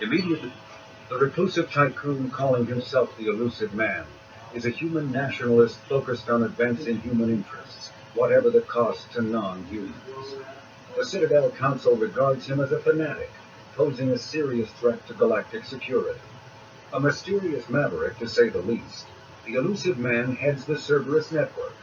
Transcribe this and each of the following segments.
Immediately, the reclusive tycoon calling himself the Elusive Man is a human nationalist focused on advancing human interests, whatever the cost to non-humans. The Citadel Council regards him as a fanatic, posing a serious threat to galactic security. A mysterious maverick, to say the least, the Elusive Man heads the Cerberus network.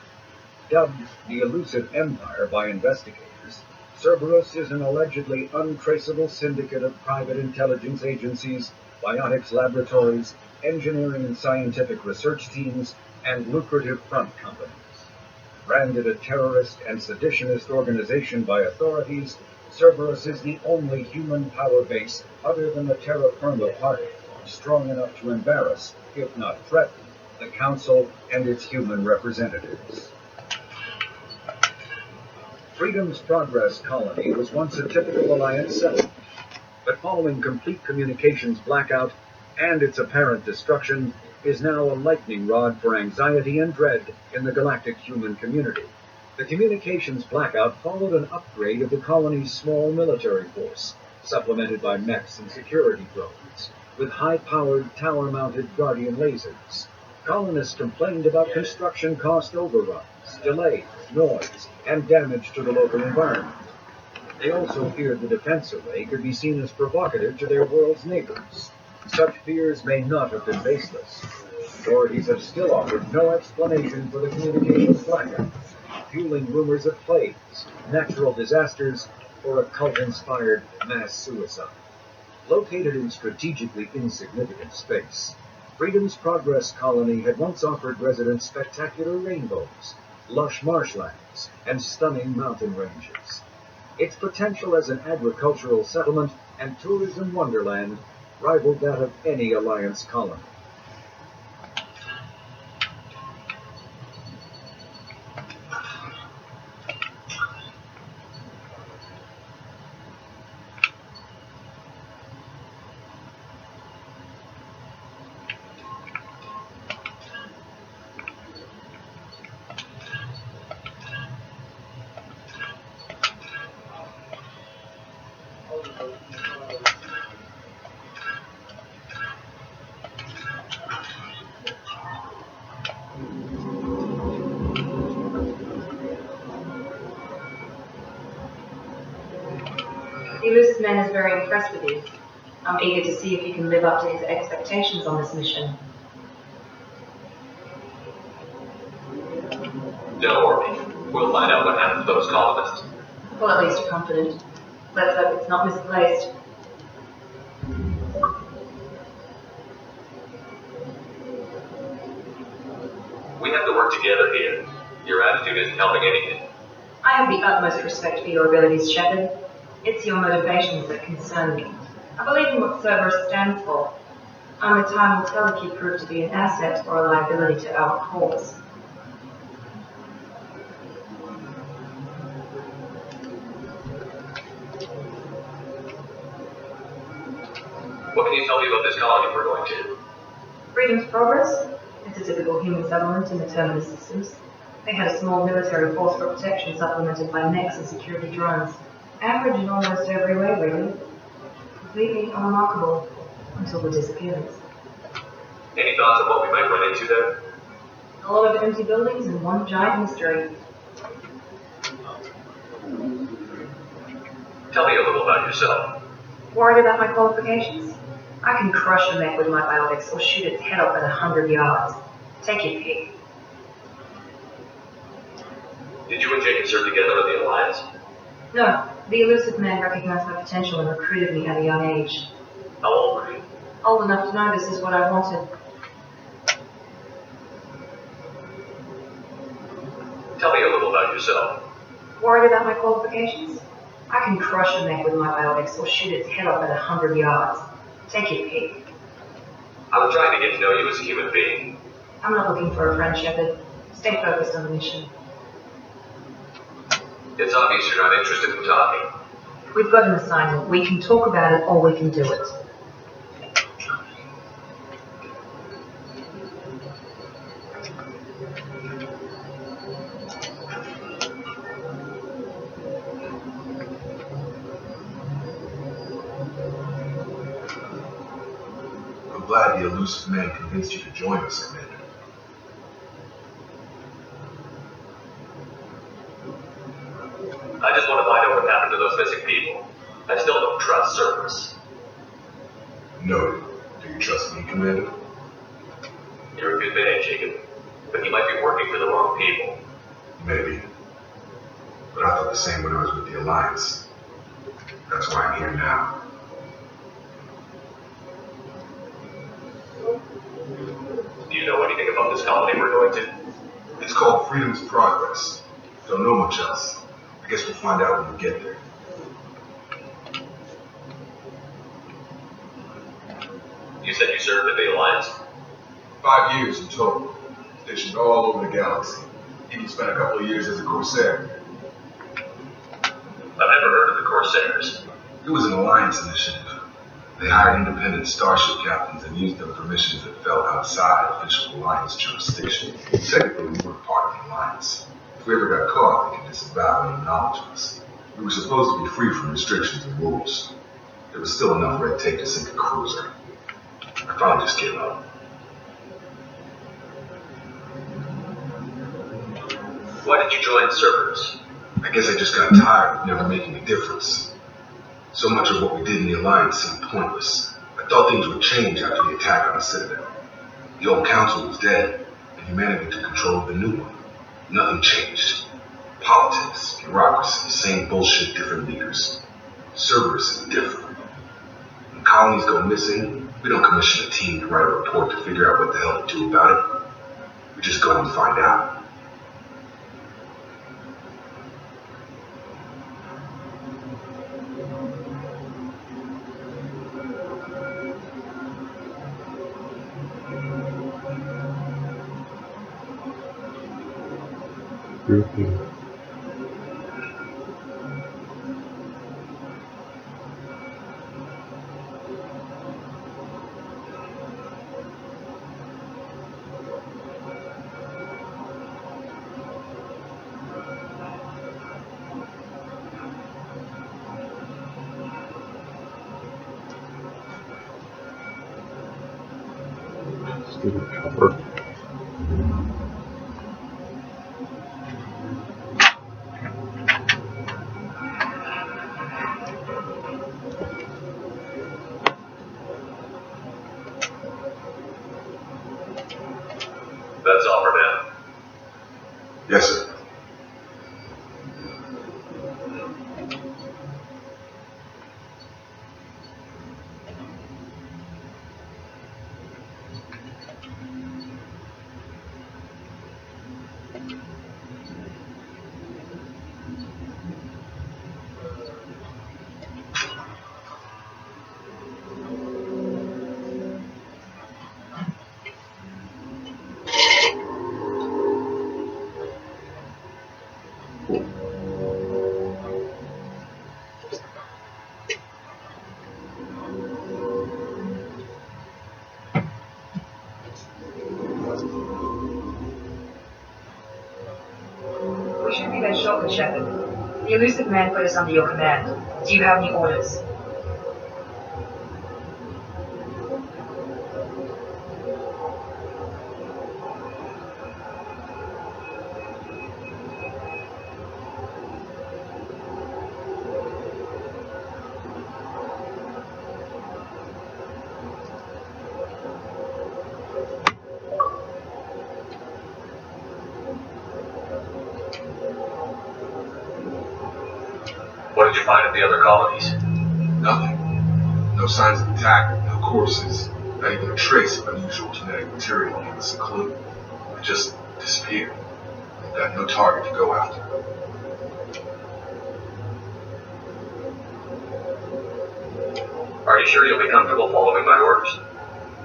Dubbed the Elusive Empire by investigators, Cerberus is an allegedly untraceable syndicate of private intelligence agencies, biotics laboratories, engineering and scientific research teams, and lucrative front companies. Branded a terrorist and seditionist organization by authorities, Cerberus is the only human power base other than the Terra Firma Party strong enough to embarrass, if not threaten, the Council and its human representatives. Freedom's Progress colony was once a typical Alliance settlement, but following complete communications blackout and its apparent destruction, is now a lightning rod for anxiety and dread in the galactic human community. The communications blackout followed an upgrade of the colony's small military force, supplemented by mechs and security drones, with high-powered tower-mounted Guardian lasers. Colonists complained about construction cost overruns, delays, noise, and damage to the local environment. They also feared the defense array could be seen as provocative to their world's neighbors. Such fears may not have been baseless. Authorities have still offered no explanation for the communications blackout, fueling rumors of plagues, natural disasters, or a cult-inspired mass suicide. Located in strategically insignificant space, Freedom's Progress colony had once offered residents spectacular rainbows, lush marshlands, and stunning mountain ranges. Its potential as an agricultural settlement and tourism wonderland rivaled that of any Alliance colony. The elusive man is very impressed with you. I'm eager to see if you can live up to his expectations on this mission. Don't worry. We'll find out what happened to those colonists. Well, at least you're confident. Let's hope it's not misplaced. We have to work together here. Your attitude isn't helping anything. I have the utmost respect for your abilities, Shepard. It's your motivations that concern me. I believe in what Cerberus stands for. Only time will tell if you prove to be an asset or a liability to our cause. What can you tell me about this colony we're going to? Freedom's Progress? It's a typical human settlement in the Terminus systems. They had a small military force for protection supplemented by mechs and security drones. Average in almost every way, really. Completely unremarkable until the disappearance. Any thoughts on what we might run into there? A lot of empty buildings and one giant mystery. Tell me a little about yourself. Worried about my qualifications? I can crush a mech with my biotics or shoot its head off at 100 yards. Take your pick. Did you and Jacob serve together in the Alliance? No, the elusive man recognized my potential and recruited me at a young age. How old were you? Old enough to know this is what I wanted. Tell me a little about yourself. Worried about my qualifications? I can crush a mech with my biotics or shoot its head off at 100 yards. Take your pick. I was trying to get to know you as a human being. I'm not looking for a friend, Shepard. Stay focused on the mission. It's obvious you're not interested in talking. We've got an assignment. We can talk about it or we can do it. glad the elusive man convinced you to join us, Commander. I just want to find out what happened to those missing people. I still don't trust Cerberus. Noted. Do you trust me, Commander? You're a good man, Jacob. But you might be working for the wrong people. Maybe. But I thought the same when I was with the Alliance. That's why I'm here now. Do you know anything about this colony we're going to? It's called Freedom's Progress. Don't know much else. I guess we'll find out when we get there. You said you served with the Alliance? 5 years in total. Stationed all over the galaxy. Even spent a couple of years as a Corsair. I've never heard of the Corsairs. It was an Alliance initiative. They hired independent starship captains and used them for missions that fell outside official Alliance jurisdiction. Technically, we weren't part of the Alliance. If we ever got caught, they could disavow any knowledge of us. We were supposed to be free from restrictions and rules. There was still enough red tape to sink a cruiser. I finally just gave up. Why did you join Cerberus? I guess I just got tired of never making a difference. So much of what we did in the Alliance seemed pointless. I thought things would change after the attack on the Citadel. The old council was dead, and humanity took control of the new one. Nothing changed. Politics, bureaucracy, same bullshit, different leaders. Cerberus is different. When colonies go missing, we don't commission a team to write a report to figure out what the hell to do about it. We just go and find out. Stupid chopper. That's all for now. Yes, sir. We should be there shortly, Shepard. The elusive man put us under your command. Do you have any orders? What did you find at the other colonies? Nothing. No signs of attack, no corpses, not even a trace of unusual genetic material to give us a clue. It just disappeared. We've got no target to go after. Are you sure you'll be comfortable following my orders?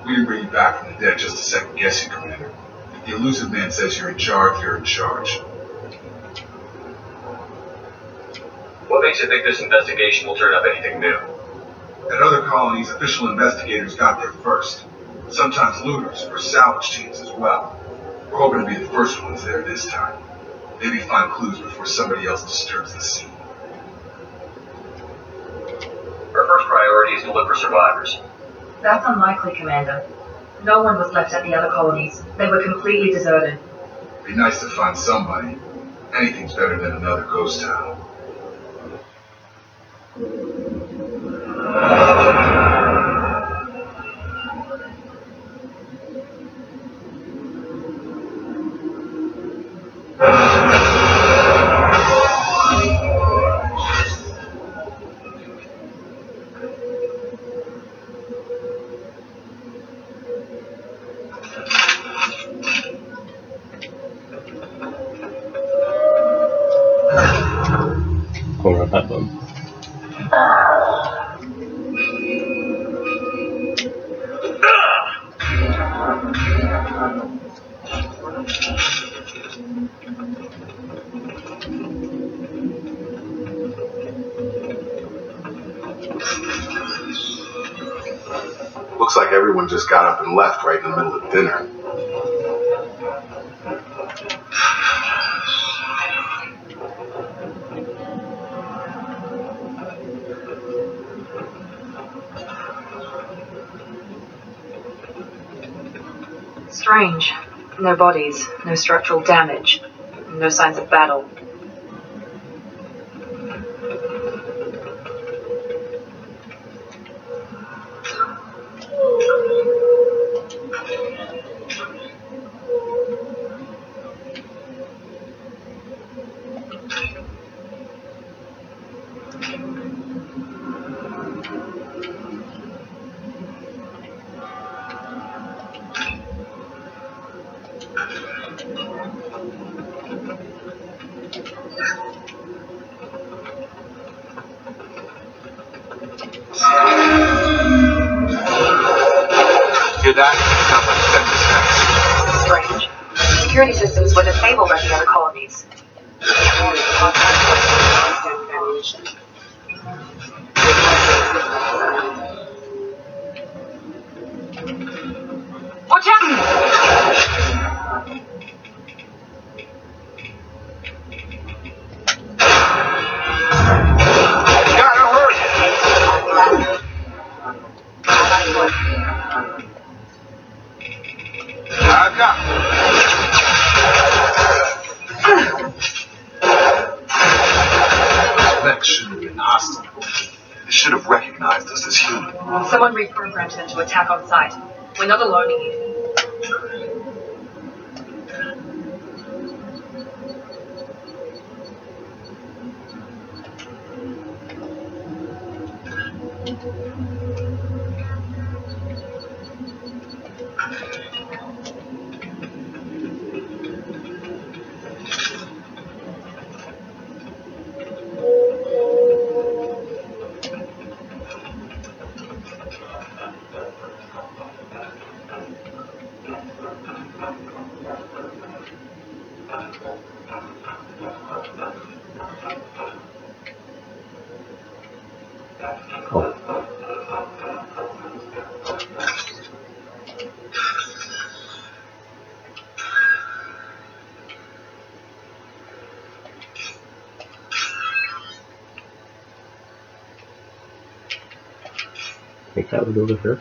We didn't bring you back from the dead just to second guess you, Commander. If the elusive man says you're in charge, you're in charge. What makes you think this investigation will turn up anything new? At other colonies, official investigators got there first. Sometimes looters or salvage teams as well. We're hoping to be the first ones there this time. Maybe find clues before somebody else disturbs the scene. Our first priority is to look for survivors. That's unlikely, Commander. No one was left at the other colonies. They were completely deserted. Be nice to find somebody. Anything's better than another ghost town. Corner of that one. Looks like everyone just got up and left right in the middle of dinner. Strange. No bodies, no structural damage, no signs of battle. Hear that? Sounds like septic tanks. Strange. Security systems were disabled at the other colonies. Watch out! Gotta hurry! I've got That shouldn't have been hostile. They should have recognized us as human. Someone reprogrammed them to attack on sight. We're not alone here. I think that would over here.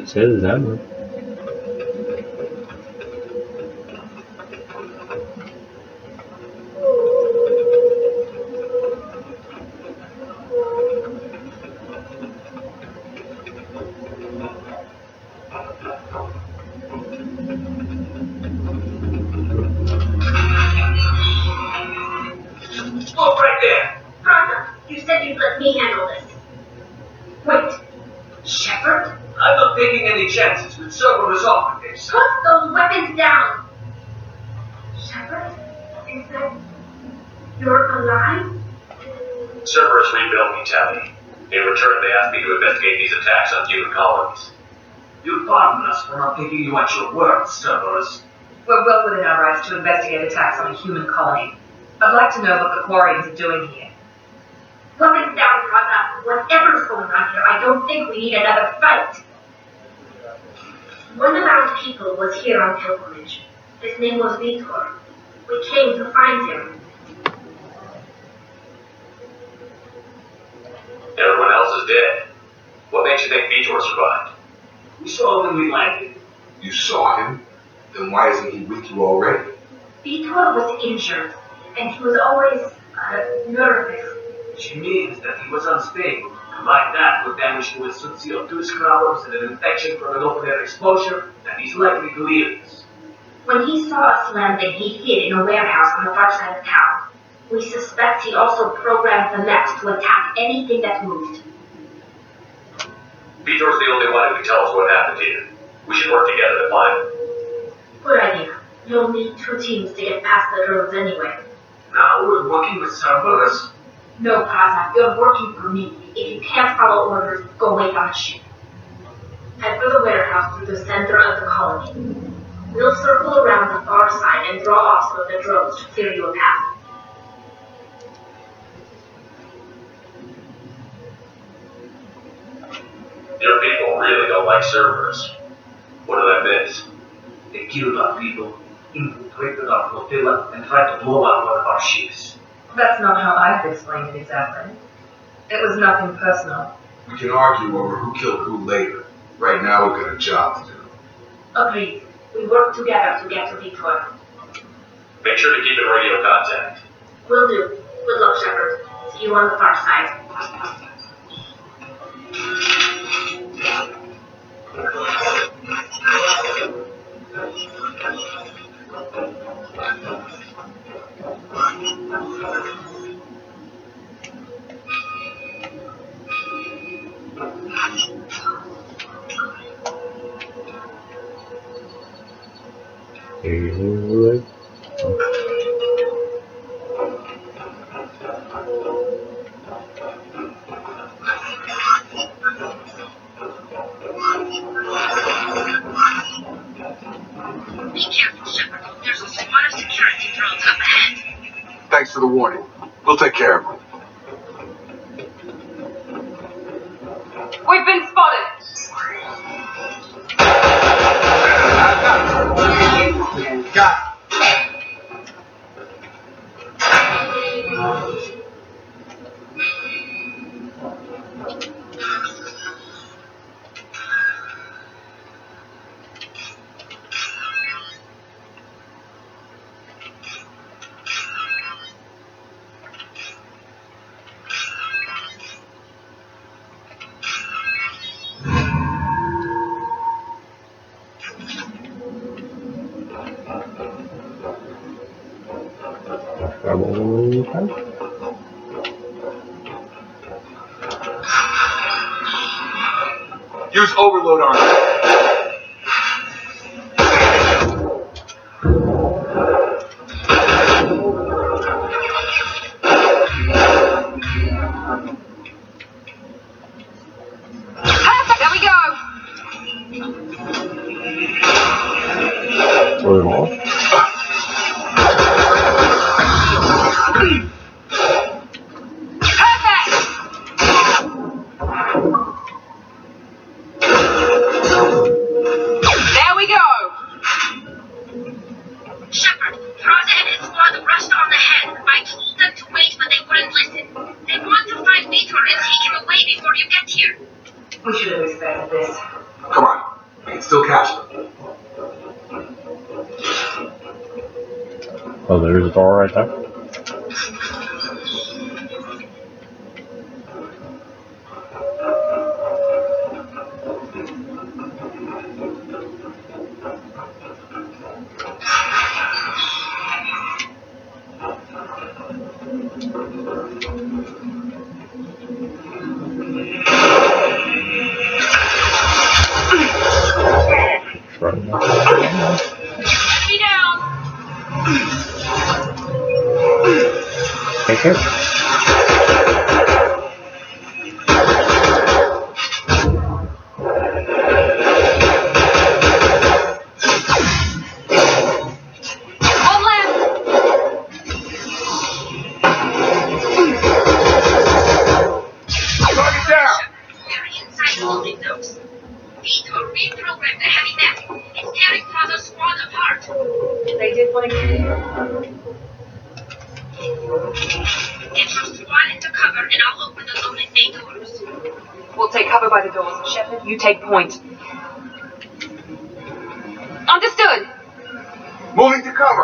Say the Zammer. Stop right there! Roger, you said you'd let me handle this. Wait, Shepard? I'm not taking any chances with several resolve this. Put those weapons down! Shepard? Is that... you're alive? Cerberus rebuilt me, Tabby. In return, they asked me to investigate these attacks on human colonies. You'll pardon us for not taking you at your word, Cerberus. We're well within our rights to investigate attacks on a human colony. I'd like to know what the Quarians are doing here. Weapons down, Raza. Whatever's going on here, I don't think we need another fight. One of our people was here on pilgrimage. His name was Vitor. We came to find him. Everyone else is dead. What makes you think Vitor survived? We saw when we landed. You saw him? Then why isn't he with you already? Vitor was injured, and he was always, nervous. Which means that he was unstable. Combine that with damage to his suit CO2 scrubbers and an infection from an open-air exposure, and he's likely delirious. When he saw us landing, he hid in a warehouse on the far side of town. We suspect he also programmed the mechs to attack anything that moved. Vitor's the only one who can tell us what happened here. We should work together to find him. Good idea. You'll need 2 teams to get past the drones anyway. Now we're working with Cerberus. No, Praza, you're working for me. If you can't follow orders, go wait on the ship. Head for the warehouse through the center of the colony. We'll circle around the far side and draw off some of the drones to clear you a path. Your people really don't like Cerberus. What did I miss? They killed our people, infiltrated our flotilla, and tried to blow up one of our ships. That's not how I've explained it exactly. It was nothing personal. We can argue over who killed who later. Right now we've got a job to do. Agreed. We work together to get to Vitor. Make sure to keep in radio contact. Will do. Good luck, Shepard. See you on the far side. Be careful, Shepard. There's a squad of security drones up ahead. Thanks for the warning. We'll take care of him. We've been spotted! Got Use overload on it. Perfect, there we go! Or more. Shepard, Praza and his squad rushed on ahead. I told them to wait, but they wouldn't listen. They want to find Vitor and take him away before you get here. We should have expected this. Come on. We can still catch them. Oh, there's a door right there. Right now. Enemy down! Take care. Get your squad into cover and I'll open the loading bay doors. We'll take cover by the doors. Shepard, you take point. Understood! Moving to cover.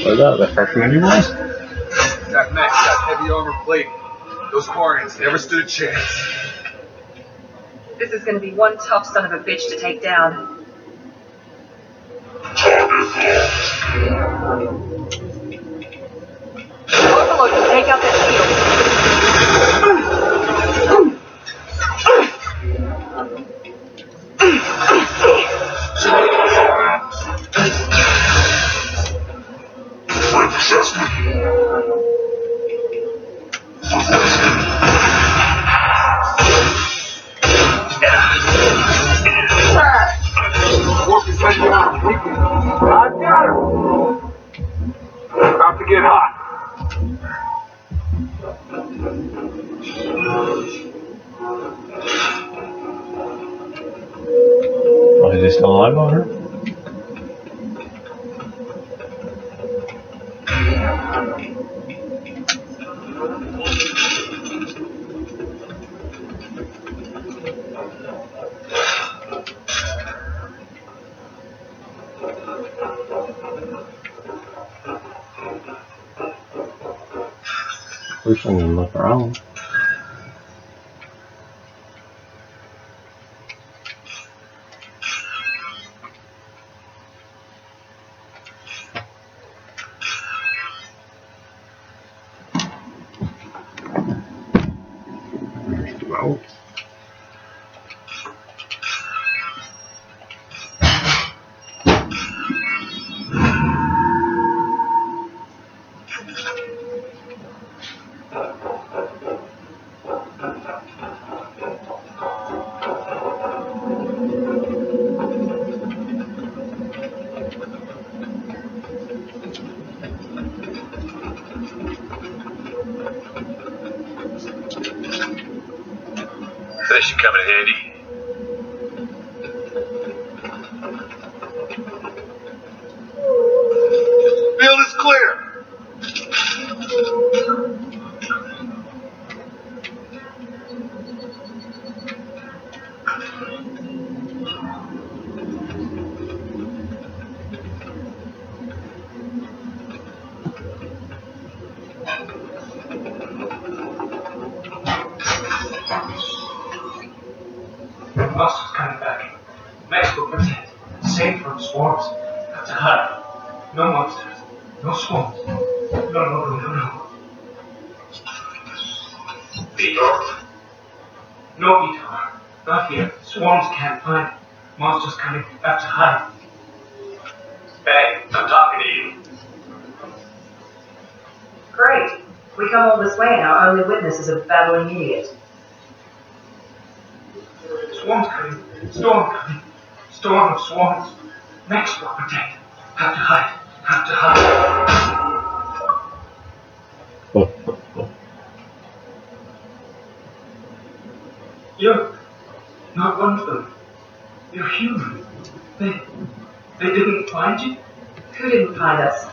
So that affect me anymore? That Max got heavy armor plating. Those Quarians never stood a chance. This is gonna be one tough son of a bitch to take down. Overload can take out that Warp is heading down. I've got her. About to get hot. Oh, is he still alive on her? Wish I could look around. Well, This should come in handy. Field is clear. Monsters coming back. Max will protect. Safe from swarms. Have to hide. No monsters. No swarms. No. Vitor? No, Vitor. Not here. Swarms can't find. Monsters coming. Have to hide. Hey, I'm talking to you. Great. We come all this way and our only witness is a babbling idiot. Swarms coming. Storm coming. Storm of swarms. Max will protect. Have to hide. Have to hide. You're not one of them. You're human. They didn't find you? Who didn't find us?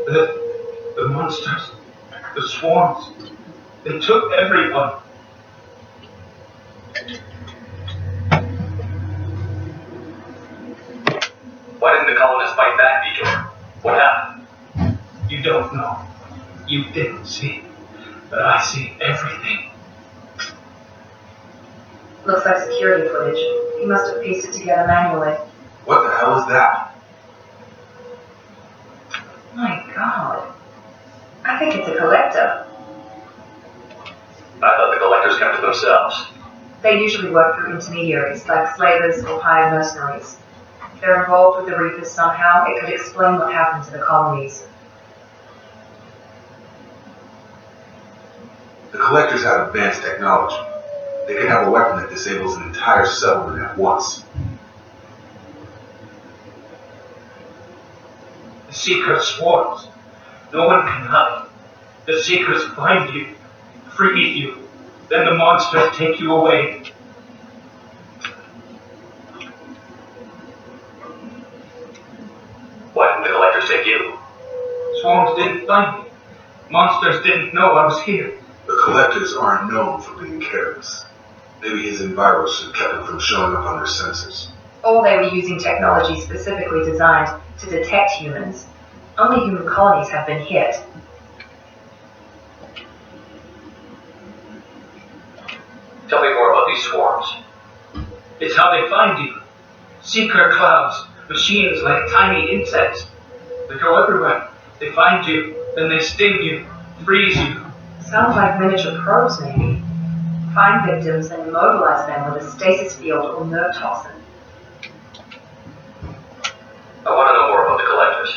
The monsters. The swarms. They took everyone. Why didn't the colonists fight back, Vitor? What happened? You don't know. You didn't see. But I see everything. Looks like security footage. He must have pieced it together manually. What the hell is that? My God. I think it's a collector. I thought the collectors kept to themselves. They usually work through intermediaries, like slavers or hired mercenaries. If they're involved with the Reapers somehow, it could explain what happened to the colonies. The Collectors have advanced technology. They could have a weapon that disables an entire settlement at once. The Seekers swarms. No one can hide. The Seekers find you, freeze you, then the monsters take you away. Why didn't the Collectors take you? Swarms didn't find me. Monsters didn't know I was here. The Collectors aren't known for being careless. Maybe his enviros kept him from showing up on their sensors. Or they were using technology specifically designed to detect humans. Only human colonies have been hit. Tell me more about these swarms. It's how they find you. Seeker clouds, machines like tiny insects. They go everywhere. They find you, then they sting you, freeze you. Sounds like miniature probes, maybe. Find victims and immobilize them with a stasis field or nerve toxin. I want to know more about the Collectors.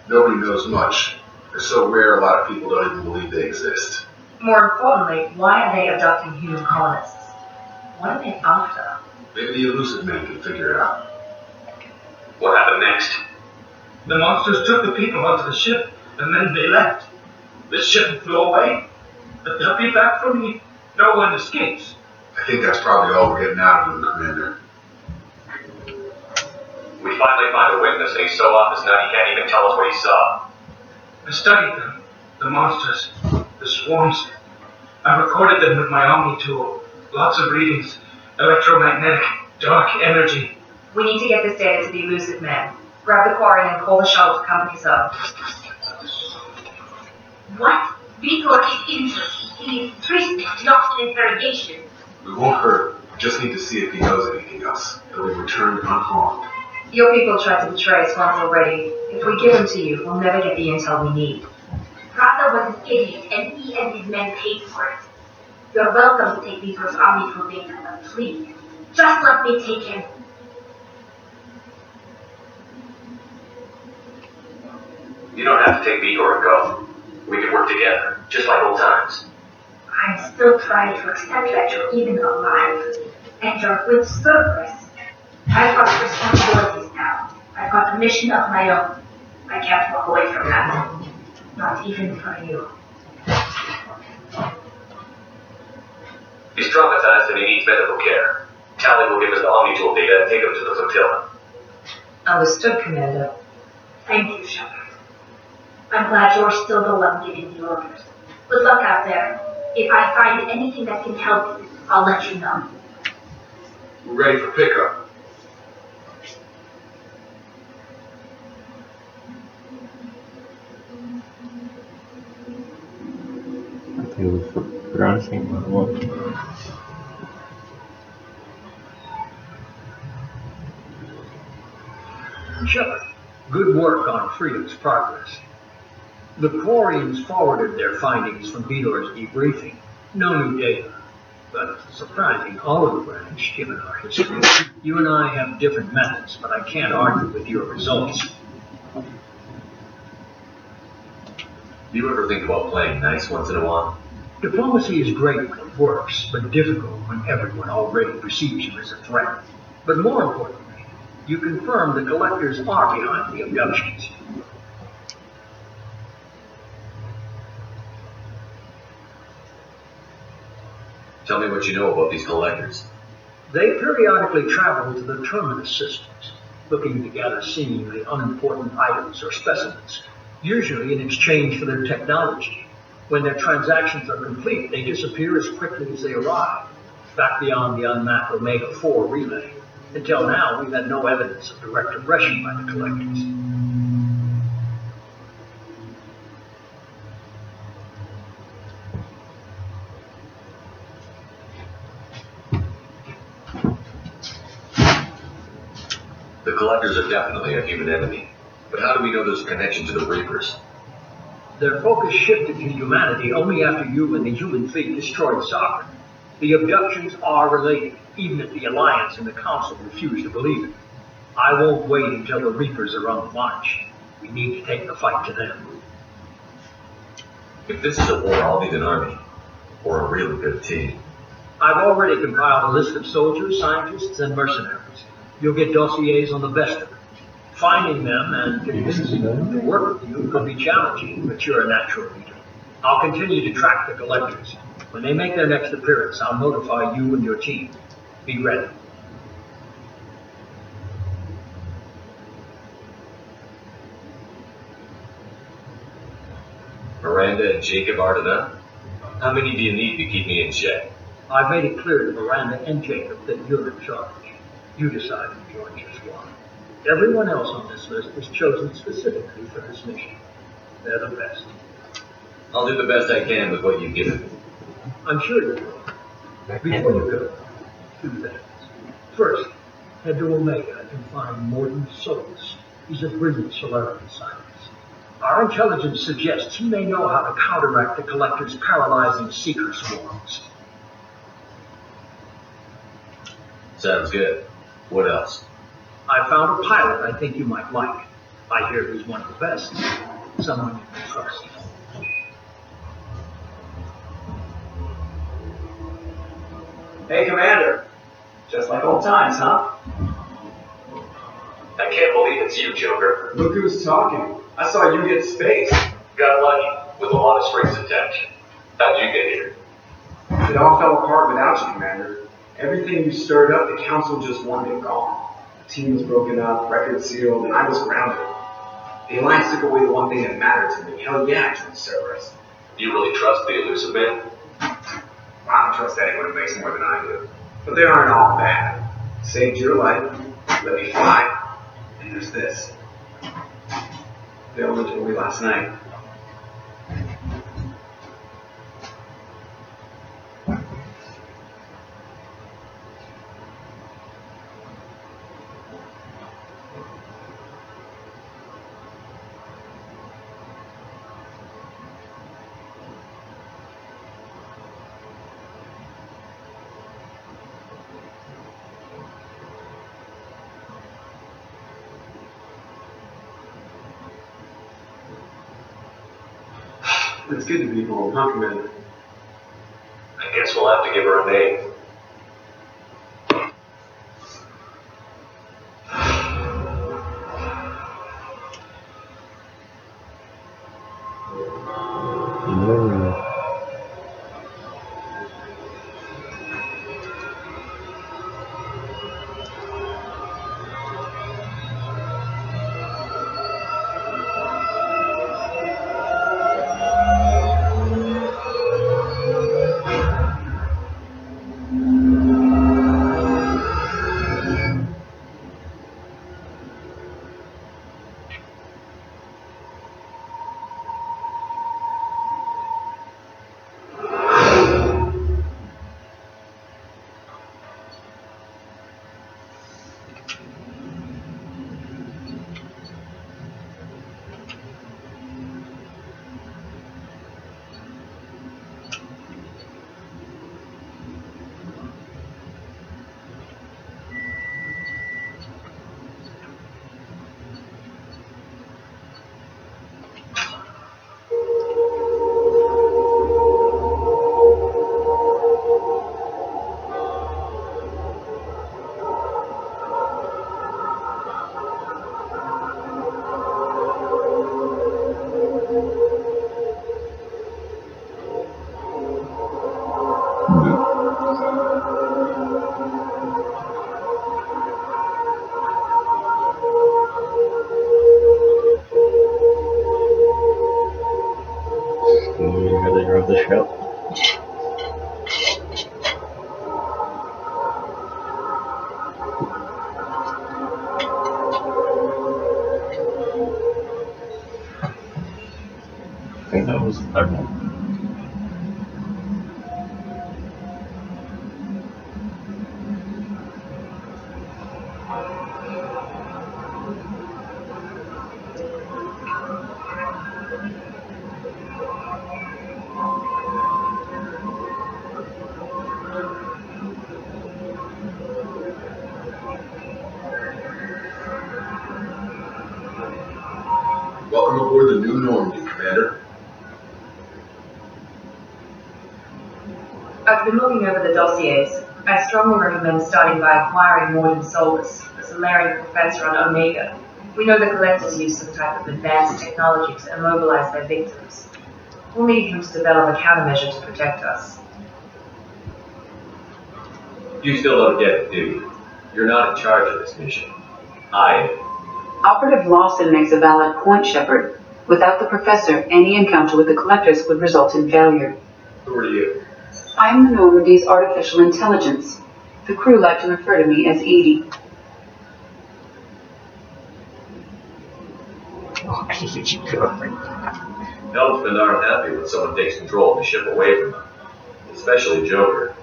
Nobody knows much. They're so rare a lot of people don't even believe they exist. More importantly, why are they abducting human colonists? What are they after? Maybe the elusive man can figure it out. What happened next? The monsters took the people onto the ship, and then they left. The ship flew away, but they'll be back for me. No one escapes. I think that's probably all we're getting out of him, Commander. We finally find a witness, and he's so off his nut he can't even tell us what he saw. I studied them, the monsters, the swarms. I recorded them with my Omni tool. Lots of readings, electromagnetic, dark energy. We need to get this data to the elusive man. Grab the quarry and call the shuttle to come pick us up. What? Vitor is injured. He is imprisoned, lost in interrogation. We won't hurt him. We just need to see if he knows anything else. He'll be returned unharmed. Your people tried to betray us once already. If we give them to you, we'll never get the intel we need. Rasa was an idiot, and he and his men paid for it. You're welcome to take Vitor's army to data, but please, just let me take him. You don't have to take Vitor and go. We can work together, just like old times. I'm still trying to accept that you're even alive, and you're with Cerberus. I've got responsibilities now. I've got a mission of my own. I can't walk away from that. Not even for you. He's traumatized and he needs medical care. Tally will give us the Omni-Tool data and take him to the flotilla. Understood, Commander. Thank you, Shepard. I'm glad you're still the one giving the orders. Good luck out there. If I find anything that can help you, I'll let you know. We're ready for pickup. I think it was for pronouncing what. Shepard, good work on Freedom's progress. The Quarians forwarded their findings from Vitor's debriefing. No new data, but surprising olive branch given our history. You and I have different methods, but I can't argue with your results. Do you ever think about playing nice once in a while? Diplomacy is great when it works, but difficult when everyone already perceives you as a threat. But more importantly, you confirm the Collectors are behind the abductions. Tell me what you know about these Collectors. They periodically travel to the terminus systems, looking to gather seemingly unimportant items or specimens, usually in exchange for their technology. When their transactions are complete, they disappear as quickly as they arrive, back beyond the unmapped Omega-4 relay. Until now, we've had no evidence of direct aggression by the Collectors. The Collectors are definitely a human enemy. But how do we know there's a connection to the Reapers? Their focus shifted to humanity only after you and the human fleet destroyed Sovereign. The abductions are related, even if the Alliance and the Council refuse to believe it. I won't wait until the Reapers are on the march. We need to take the fight to them. If this is a war, I'll need an army. or a really good team. I've already compiled a list of soldiers, scientists, and mercenaries. You'll get dossiers on the best of them. Finding them and convincing them to work with you could be challenging, but you're a natural leader. I'll continue to track the collectors. When they make their next appearance, I'll notify you and your team. Be ready. Miranda and Jacob are to them? How many do you need to keep me in check? I've made it clear to Miranda and Jacob that you're in charge. You decide who joins your squad. Everyone else on this list was chosen specifically for this mission. They're the best. I'll do the best I can with what you've given me. I'm sure you will. Before you go, 2 things. First, head to Omega and find Morton Solus. He's a brilliant Solarian scientist. Our intelligence suggests he may know how to counteract the Collector's paralyzing seeker swarms. Sounds good. What else? I found a pilot I think you might like. I hear he's one of the best. Someone you can trust. Hey, Commander. Just like old times, huh? I can't believe it's you, Joker. Look who's talking. I saw you get space. Got lucky with a lot of strings attached. How'd you get here? It all fell apart without you, Commander. Everything you stirred up, the Council just wanted it gone. The team was broken up, record sealed, and I was grounded. The Alliance took away the one thing that mattered to me. Hell yeah, I joined Cerberus. You really trust the elusive man? I don't trust anyone who makes more than I do. But they aren't all bad. Saved your life, let me fly, and there's this. They all told me last night. It's good to be home, huh, Commander? I guess we'll have to give her a name. Of the show. I think that was the third one. Welcome aboard the new Normandy, Commander. I've been looking over the dossiers. I strongly recommend starting by acquiring Morden Solus, the Solarian professor on Omega. We know the Collectors use some type of advanced technology to immobilize their victims. We'll need him to develop a countermeasure to protect us. You still don't get it, do you? You're not in charge of this mission. I am. Operative Lawson makes a valid point, Shepard. Without the professor, any encounter with the Collectors would result in failure. Who are you? I am the Normandy's artificial intelligence. The crew like to refer to me as Edie. Helmsmen aren't happy when someone takes control of the ship away from them. Especially Joker.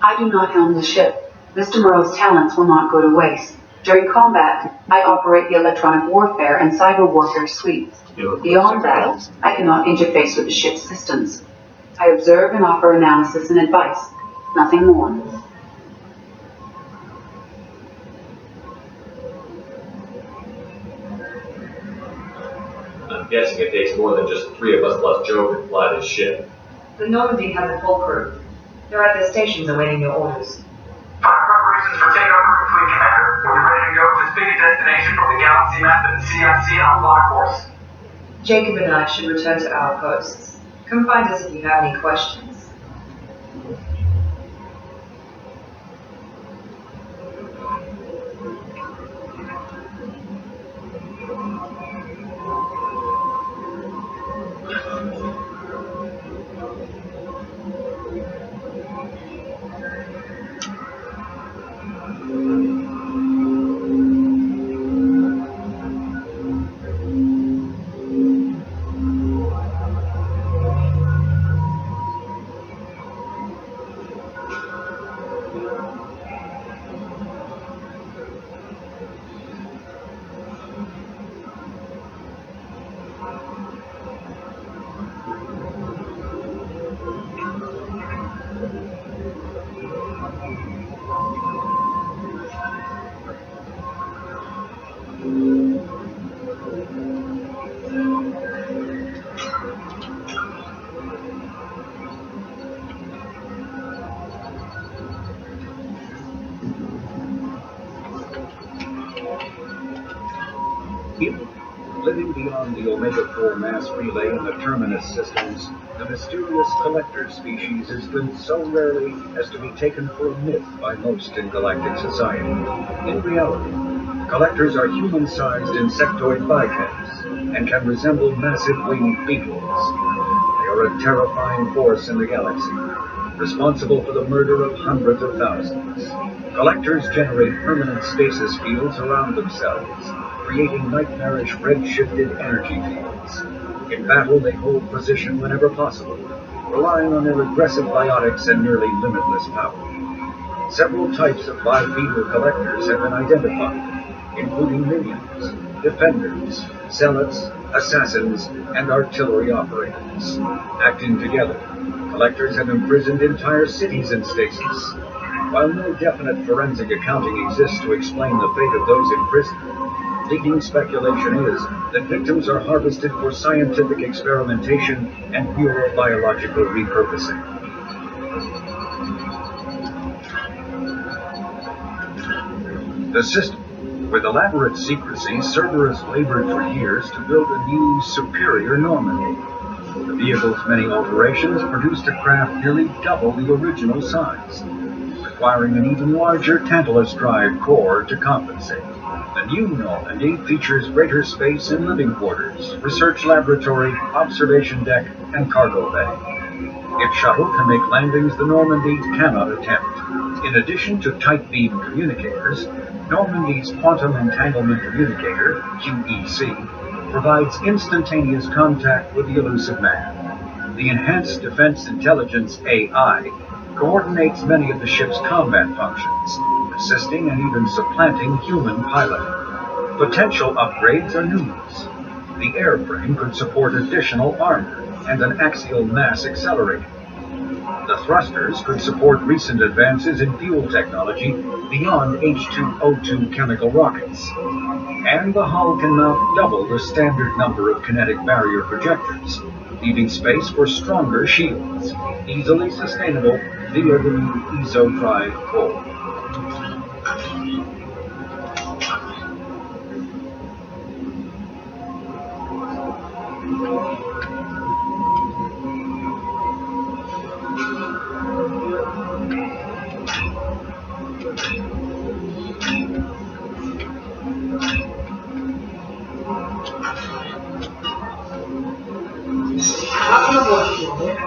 I do not helm the ship. Mr. Morrow's talents will not go to waste. During combat, I operate the electronic warfare and cyber warfare suites. Beyond that, I cannot interface with the ship's systems. I observe and offer analysis and advice. Nothing more. I'm guessing it takes more than just the three of us plus Joker to fly this ship. The Normandy has a full crew. They're at their stations awaiting your orders. Fire preparations for takeover complete, Commander. We're ready to go to this big destination from the galaxy map and the CIC on lock course. Jacob and I should return to our posts. Come find us if you have any questions. Living beyond the Omega-4 mass relay and the Terminus systems, the mysterious collector species has lived so rarely as to be taken for a myth by most in galactic society. In reality, collectors are human-sized insectoid bipeds and can resemble massive winged beetles. They are a terrifying force in the galaxy, responsible for the murder of hundreds of thousands. Collectors generate permanent stasis fields around themselves, creating nightmarish red-shifted energy fields. In battle, they hold position whenever possible, relying on their aggressive biotics and nearly limitless power. Several types of bipedal collectors have been identified, including minions, defenders, zealots, assassins, and artillery operators. Acting together, collectors have imprisoned entire cities in stasis. While no definite forensic accounting exists to explain the fate of those imprisoned, leading speculation is that victims are harvested for scientific experimentation and neurobiological repurposing. The system, with elaborate secrecy, Cerberus labored for years to build a new, superior Normandy. The vehicle's many alterations produced a craft nearly double the original size, requiring an even larger Tantalus drive core to compensate. The new Normandy features greater space and living quarters, research laboratory, observation deck, and cargo bay. Its shuttle can make landings the Normandy cannot attempt. In addition to tight beam communicators, Normandy's Quantum Entanglement Communicator, QEC, provides instantaneous contact with the elusive man. The Enhanced Defense Intelligence AI coordinates many of the ship's combat functions, assisting and even supplanting human piloting. Potential upgrades are numerous. The airframe could support additional armor and an axial mass accelerator. The thrusters could support recent advances in fuel technology beyond H2O2 chemical rockets. And the hull can mount double the standard number of kinetic barrier projectors, leaving space for stronger shields, easily sustainable via the new ESO-Drive core. Welcome aboard, Commander.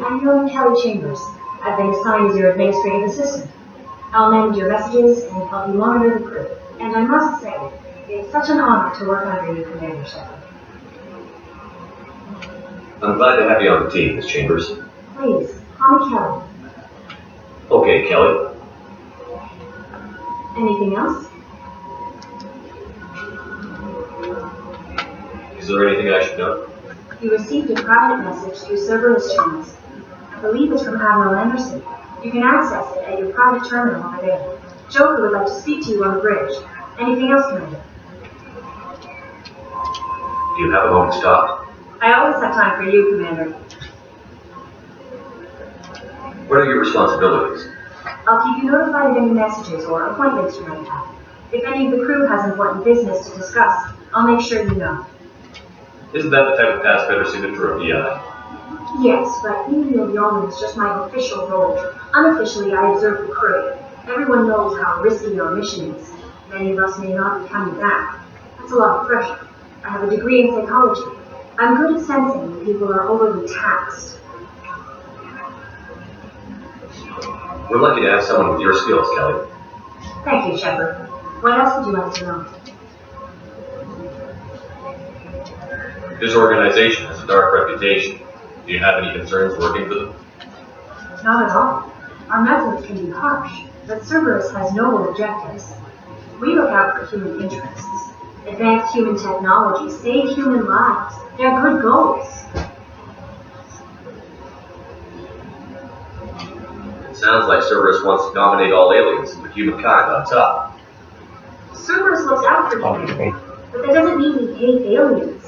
I'm Helen Kelly Chambers. I've been assigned as your administrative assistant. I'll manage your messages and help you monitor the crew. And I must say, it's such an honor to work under you, Commander Shepard. I'm glad to have you on the team, Ms. Chambers. Please, call me Kelly. Okay, Kelly. Anything else? Is there anything I should know? You received a private message through serverless channels. I believe it's from Admiral Anderson. You can access it at your private terminal over there. Joker would like to speak to you on the bridge. Anything else, Commander? Do you have a moment to talk? I always have time for you, Commander. What are your responsibilities? I'll keep you notified of any messages or appointments you might have. If any of the crew has important business to discuss, I'll make sure you know. Isn't that the type of task better suited for a PI? Yes, but being the yeoman is just my official role. Unofficially, I observe the crew. Everyone knows how risky our mission is. Many of us may not be coming back. That's a lot of pressure. I have a degree in psychology. I'm good at sensing when people are overly taxed. We're lucky to have someone with your skills, Kelly. Thank you, Shepard. What else would you like to know? This organization has a dark reputation. Do you have any concerns working for them? Not at all. Our methods can be harsh, but Cerberus has noble objectives. We look out for human interests. Advance human technology, save human lives. They're good goals. It sounds like Cerberus wants to dominate all aliens with humankind on top. Cerberus looks out for humanity, but that doesn't mean we hate aliens.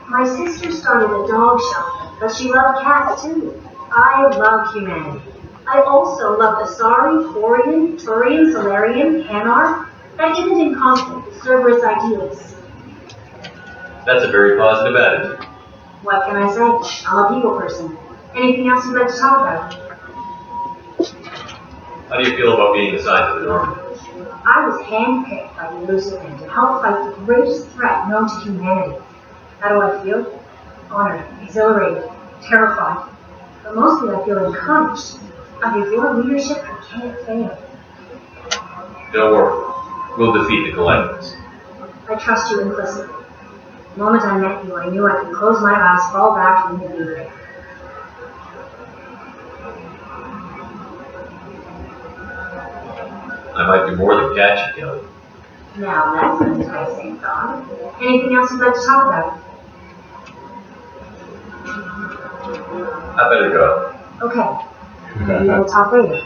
My sister started a dog shelter, but she loved cats too. I love humanity. I also love Asari, Thorian, Turian, Solarian, Hanar. That isn't in conflict with Cerberus ideals. That's a very positive attitude. What can I say? I'm a people person. Anything else you'd like to talk about? How do you feel about being assigned to the Normandy? I was handpicked by the Lucifer to help fight the greatest threat known to humanity. How do I feel? Honored, exhilarated, terrified. But mostly I feel encouraged. Under your leadership, I can't fail. Don't worry. We'll defeat the Galactus. I trust you implicitly. The moment I met you, I knew I could close my eyes, fall back, and you'd be there. I might do more than catch you, Kelly. Now that's an enticing thought. Anything else you'd like to talk about? I better go. Okay. Maybe we'll talk later.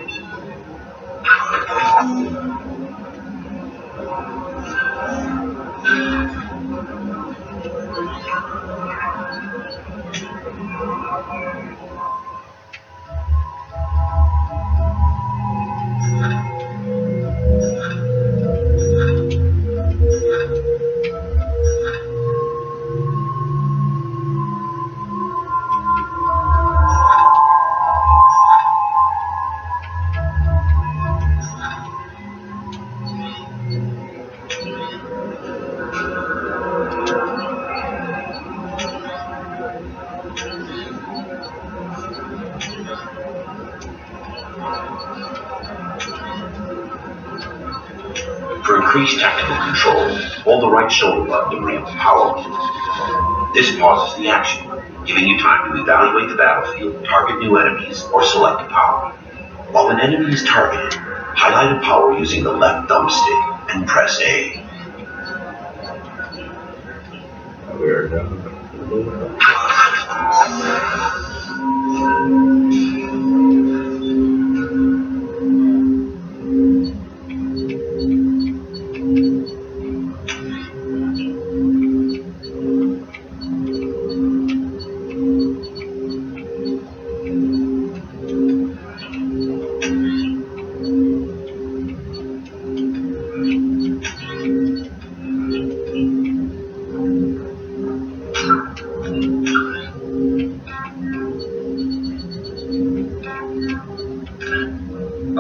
For increased tactical control, hold the right shoulder button to bring up the power move. This pauses the action, giving you time to evaluate the battlefield, target new enemies, or select a power. While an enemy is targeted, highlight a power using the left thumbstick and press A. Weird.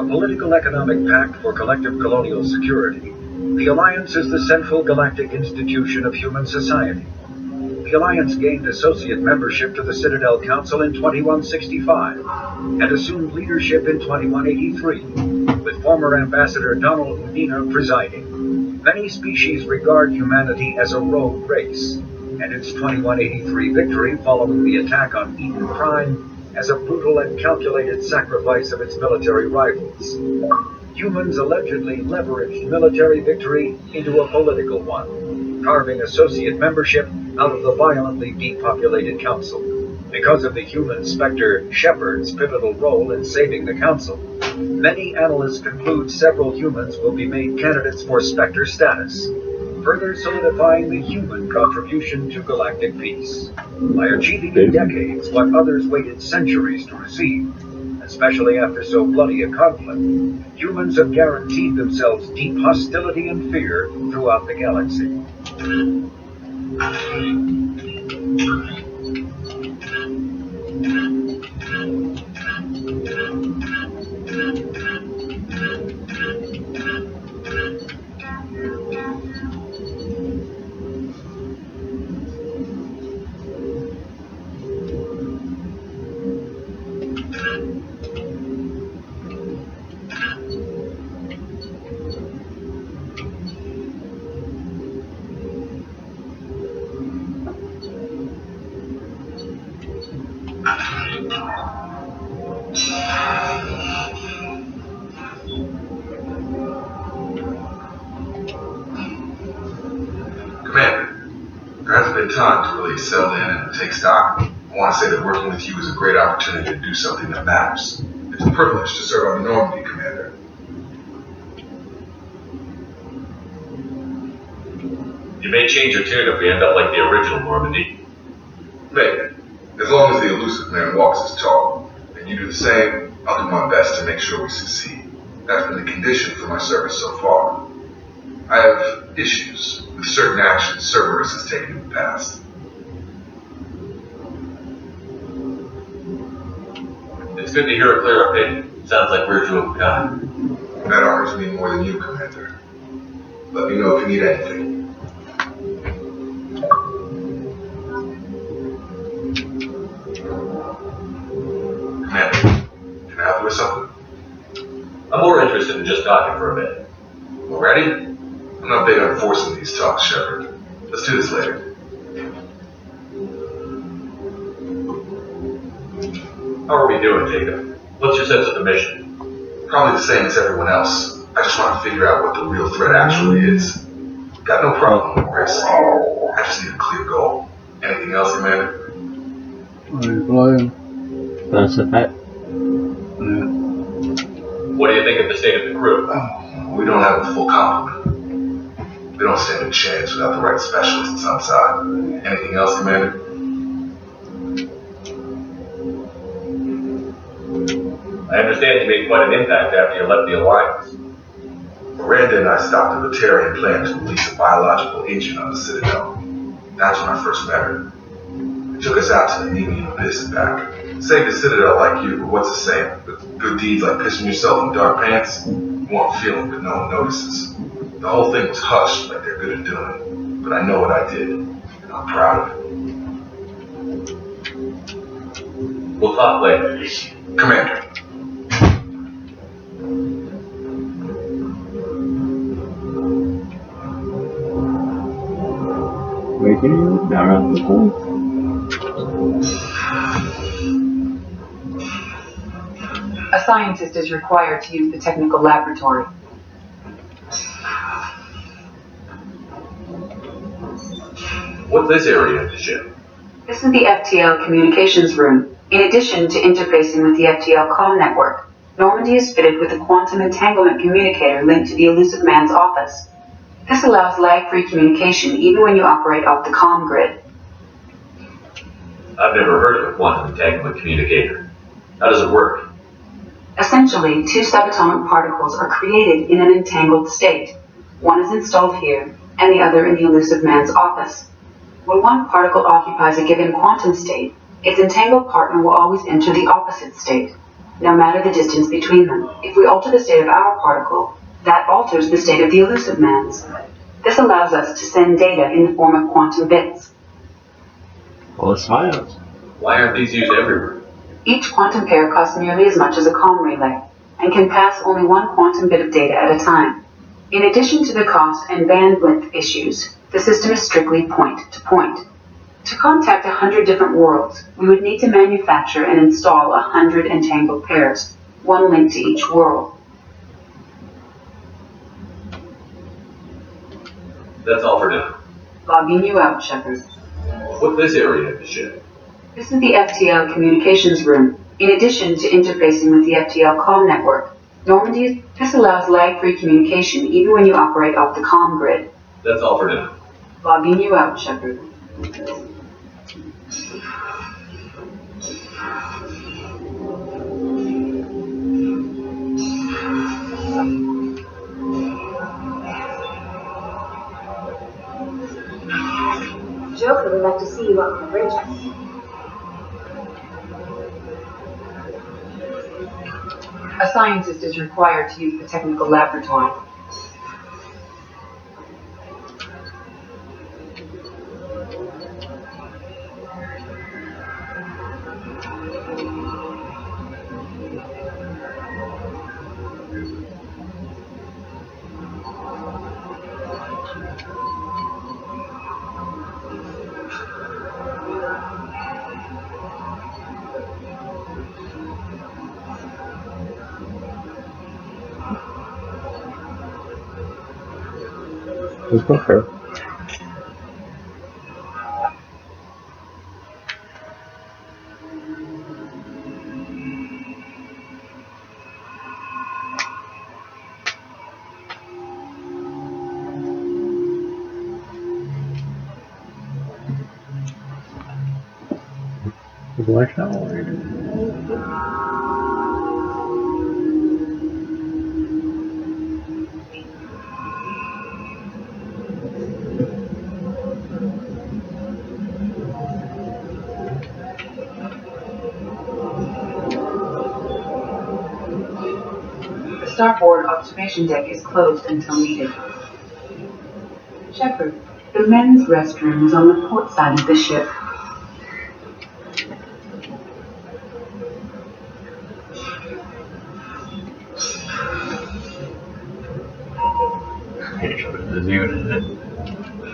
political economic pact for collective colonial security, the Alliance is the central galactic institution of human society. The Alliance gained associate membership to the Citadel Council in 2165 and assumed leadership in 2183, with former Ambassador Donald Udina presiding. Many species regard humanity as a rogue race, and its 2183 victory following the attack on Eden Prime as a brutal and calculated sacrifice of its military rivals. Humans allegedly leveraged military victory into a political one, carving associate membership out of the violently depopulated Council. Because of the human Spectre Shepard's pivotal role in saving the Council, many analysts conclude several humans will be made candidates for Spectre status, further solidifying the human contribution to galactic peace. By achieving in decades what others waited centuries to receive, especially after so bloody a conflict, humans have guaranteed themselves deep hostility and fear throughout the galaxy. Commander, there hasn't been time to really settle in and take stock. I want to say that working with you is a great opportunity to do something that matters. It's a privilege to serve on the Normandy, Commander. You may change your tune if we end up like the original Normandy. Maybe. As long as the elusive man walks his talk, and you do the same, I'll do my best to make sure we succeed. That's been the condition for my service so far. I have issues with certain actions Cerberus has taken in the past. It's good to hear a clear opinion. Sounds like we're two of a kind. That honors me more than you, Commander. Let me know if you need anything. Commander, can I help you with something? I'm more interested in just talking for a bit. Already? I'm not big on forcing these talks, Shepard. Let's do this later. How are we doing, Jacob? What's your sense of the mission? Probably the same as everyone else. I just want to figure out what the real threat actually is. Got no problem with risk. I just need a clear goal. Anything else, Commander? That's a fact. What do you think of the state of the crew? We don't have a full complement. We don't stand a chance without the right specialists on side. Anything else, Commander? I understand you made quite an impact after you left the Alliance. Miranda and I stopped a Batarian plan to release a biological agent on the Citadel. That's when I first met her. It took us out to the Nemean abyss and back. Saved the Citadel like you, but what's the saying? With good deeds like pissing yourself in dark pants, you won't feel it, but no one notices. The whole thing was hushed like they're good at doing. But I know what I did, and I'm proud of it. We'll talk later. Commander. Making you down the hole. A scientist is required to use the technical laboratory. What's this area of the ship? This is the FTL communications room. In addition to interfacing with the FTL comm network, Normandy is fitted with a quantum entanglement communicator linked to the elusive man's office. This allows lag-free communication even when you operate off the comm grid. I've never heard of a quantum entanglement communicator. How does it work? Essentially, two subatomic particles are created in an entangled state. One is installed here, and the other in the elusive man's office. When one particle occupies a given quantum state, its entangled partner will always enter the opposite state. no matter the distance between them. If we alter the state of our particle, that alters the state of the elusive man's. This allows us to send data in the form of quantum bits. Well, it's science. Why aren't these used everywhere? Each quantum pair costs nearly as much as a comm relay, and can pass only one quantum bit of data at a time. In addition to the cost and bandwidth issues, the system is strictly point-to-point. To contact 100 different worlds, we would need to manufacture and install 100 entangled pairs, one link to each world. That's all for now. Logging you out, Shepard. What's this area of the ship? This is the FTL communications room. In addition to interfacing with the FTL comm network, Normandy, this allows lag-free communication even when you operate off the comm grid. That's all for now. Logging you out, Shepard. Joker would like to see you up on the bridge. A scientist is required to use the technical laboratory. Let's go here. Like now. The starboard observation deck is closed until needed. Shepard, the men's restroom is on the port side of the ship.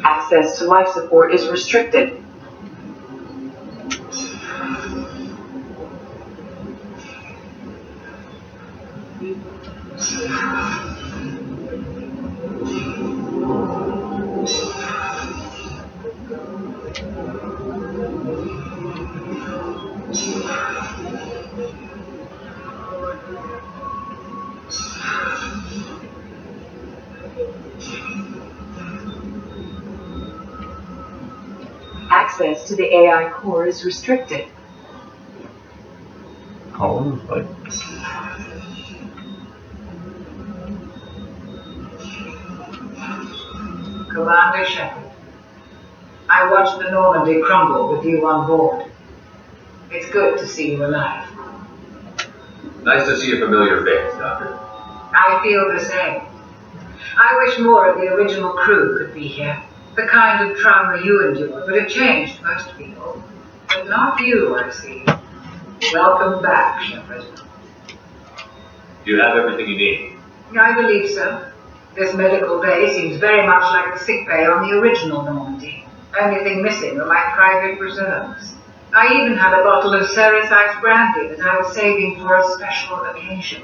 Access to life support is restricted. Access to the AI core is restricted. Columns, like. Commander Shepard, I watched the Normandy crumble with you on board. It's good to see you alive. Nice to see a familiar face, Doctor. I feel the same. I wish more of the original crew could be here. The kind of trauma you endured would have changed most people. But not you, I see. Welcome back, Shepard. Do you have everything you need? I believe so. This medical bay seems very much like the sick bay on the original Normandy. Only thing missing were my private reserves. I even had a bottle of Ceres Ice brandy that I was saving for a special occasion.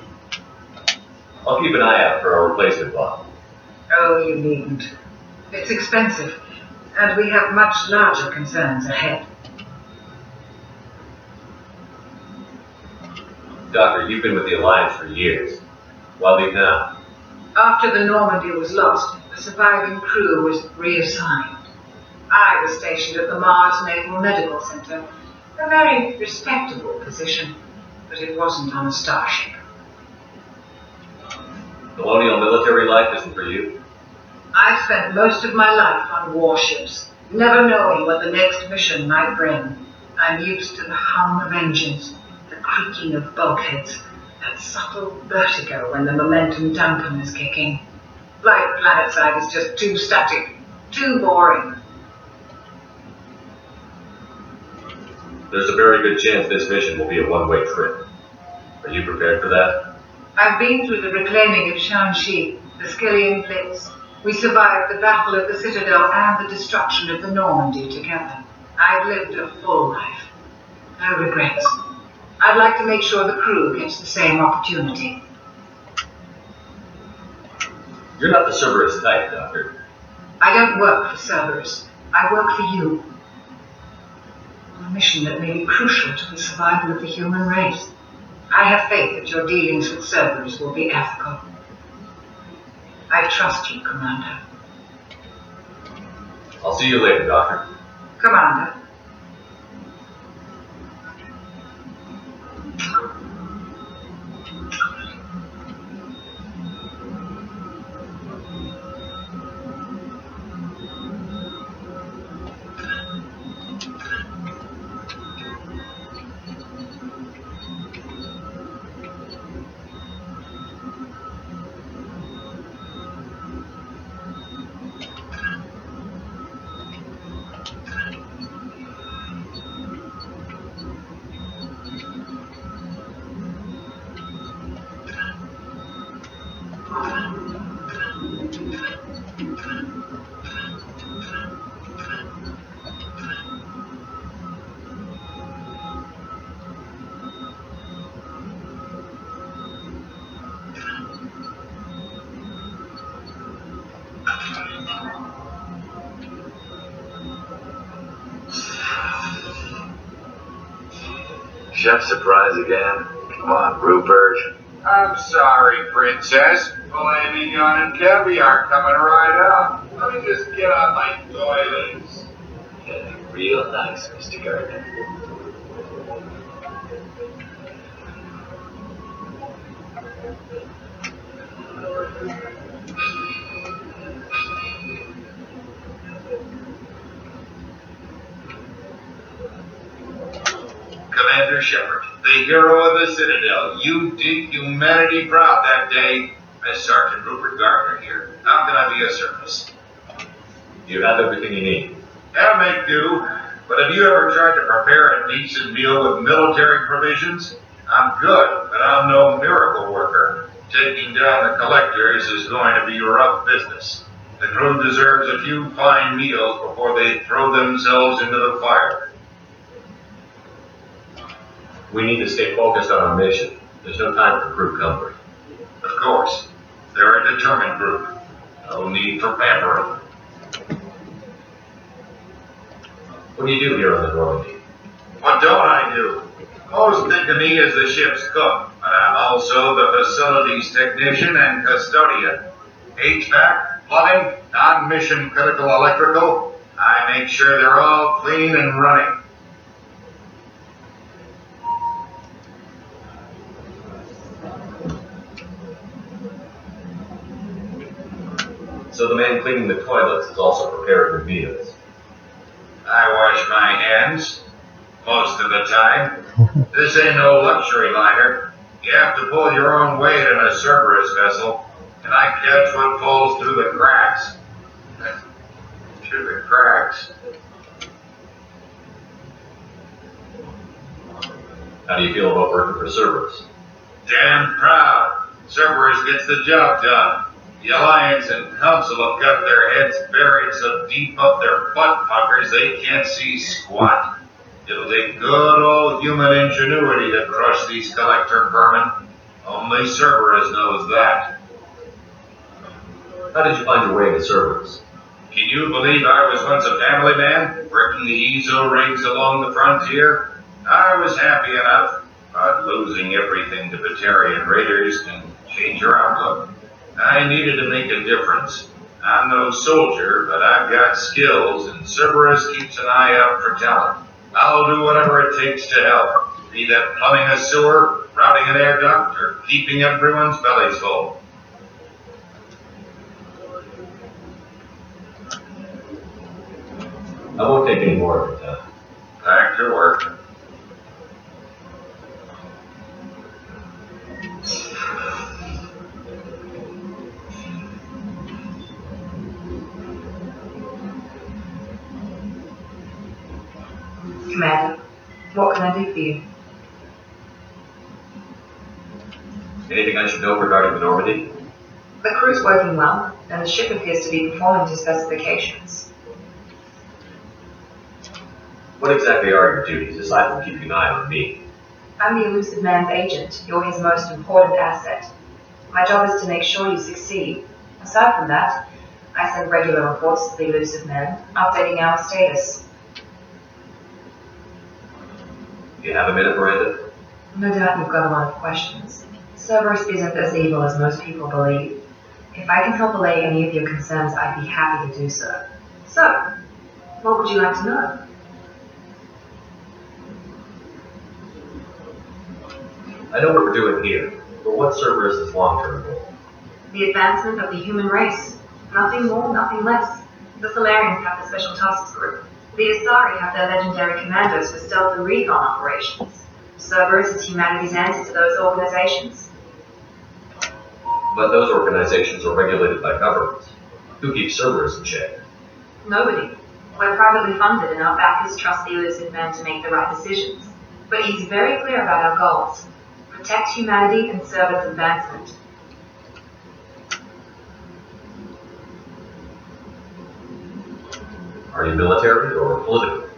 I'll keep an eye out for a replacement bottle. Oh, you needn't. It's expensive, and we have much larger concerns ahead. Doctor, you've been with the Alliance for years. Why leave now? After the Normandy was lost, the surviving crew was reassigned. I was stationed at the Mars Naval Medical Center, a very respectable position, but it wasn't on a starship. Colonial military life isn't for you? I've spent most of my life on warships, never knowing what the next mission might bring. I'm used to the hum of engines, the creaking of bulkheads, That subtle vertigo when the momentum dampener is kicking. Like planetside is just too static, too boring. There's a very good chance this mission will be a one-way trip. Are you prepared for that? I've been through the reclaiming of Shanxi, the Skillian Blitz. We survived the Battle of the Citadel and the destruction of the Normandy together. I've lived a full life. No regrets. I'd like to make sure the crew gets the same opportunity. You're not the Cerberus type, Doctor. I don't work for Cerberus. I work for you. On a mission that may be crucial to the survival of the human race. I have faith that your dealings with Cerberus will be ethical. I trust you, Commander. I'll see you later, Doctor. Commander. Chef surprise again? Come on, Rupert. I'm sorry, Princess. Filet mignon and caviar coming right up. Let me just get on my doilies. Getting real nice, Mr. Gardner. Commander Shepard, the hero of the Citadel. You did humanity proud that day. As Sergeant Rupert Gardner here. How can I be of service? You have everything you need. I'll make do. But have you ever tried to prepare a decent meal with military provisions? I'm good, but I'm no miracle worker. Taking down the collectors is going to be rough business. The crew deserves a few fine meals before they throw themselves into the fire. We need to stay focused on our mission. There's no time for crew comfort. Of course. They're a determined group. No need for pampering. What do you do here on the Normandy? What don't I do? Most think of me as the ship's cook, but I'm also the facilities technician and custodian. HVAC, plumbing, non-mission critical electrical. I make sure they're all clean and running. So the man cleaning the toilets is also preparing your meals. I wash my hands most of the time. This ain't no luxury liner. You have to pull your own weight in a Cerberus vessel, and I catch what falls through the cracks. Through the cracks. How do you feel about working for Cerberus? Damn proud. Cerberus gets the job done. The Alliance and Council have got their heads buried so deep up their butt puckers they can't see squat. It'll take good old human ingenuity to crush these collector vermin. Only Cerberus knows that. How did you find your way into Cerberus? Can you believe I was once a family man, working the EZO rigs along the frontier? I was happy enough, but losing everything to Batarian raiders can change your outlook. I needed to make a difference. I'm no soldier, but I've got skills, and Cerberus keeps an eye out for talent. I'll do whatever it takes to help, be that plumbing a sewer, routing an air duct, or keeping everyone's bellies full. I won't take any more of your time. Back to work. can I do for you? Anything I should know regarding the Normandy? The crew's working well, and the ship appears to be performing to specifications. What exactly are your duties, aside from keeping an eye on me? I'm the Elusive Man's agent. You're his most important asset. My job is to make sure you succeed. Aside from that, I send regular reports to the Elusive Man, updating our status. Do you have a minute, Miranda? No doubt you've got a lot of questions. Cerberus isn't as evil as most people believe. If I can help allay any of your concerns, I'd be happy to do so. So, what would you like to know? I know what we're doing here, but what's Cerberus' long-term goal? The advancement of the human race. Nothing more, nothing less. The Solarians have the Special Tasks Group. The Asari have their legendary commandos for stealth and recon operations. Cerberus is humanity's answer to those organizations. But those organizations are regulated by governments. Who keeps Cerberus in check? Nobody. We're privately funded and our backers trust the Elusive Man to make the right decisions. But he's very clear about our goals. Protect humanity and serve its advancement. Are you military or political?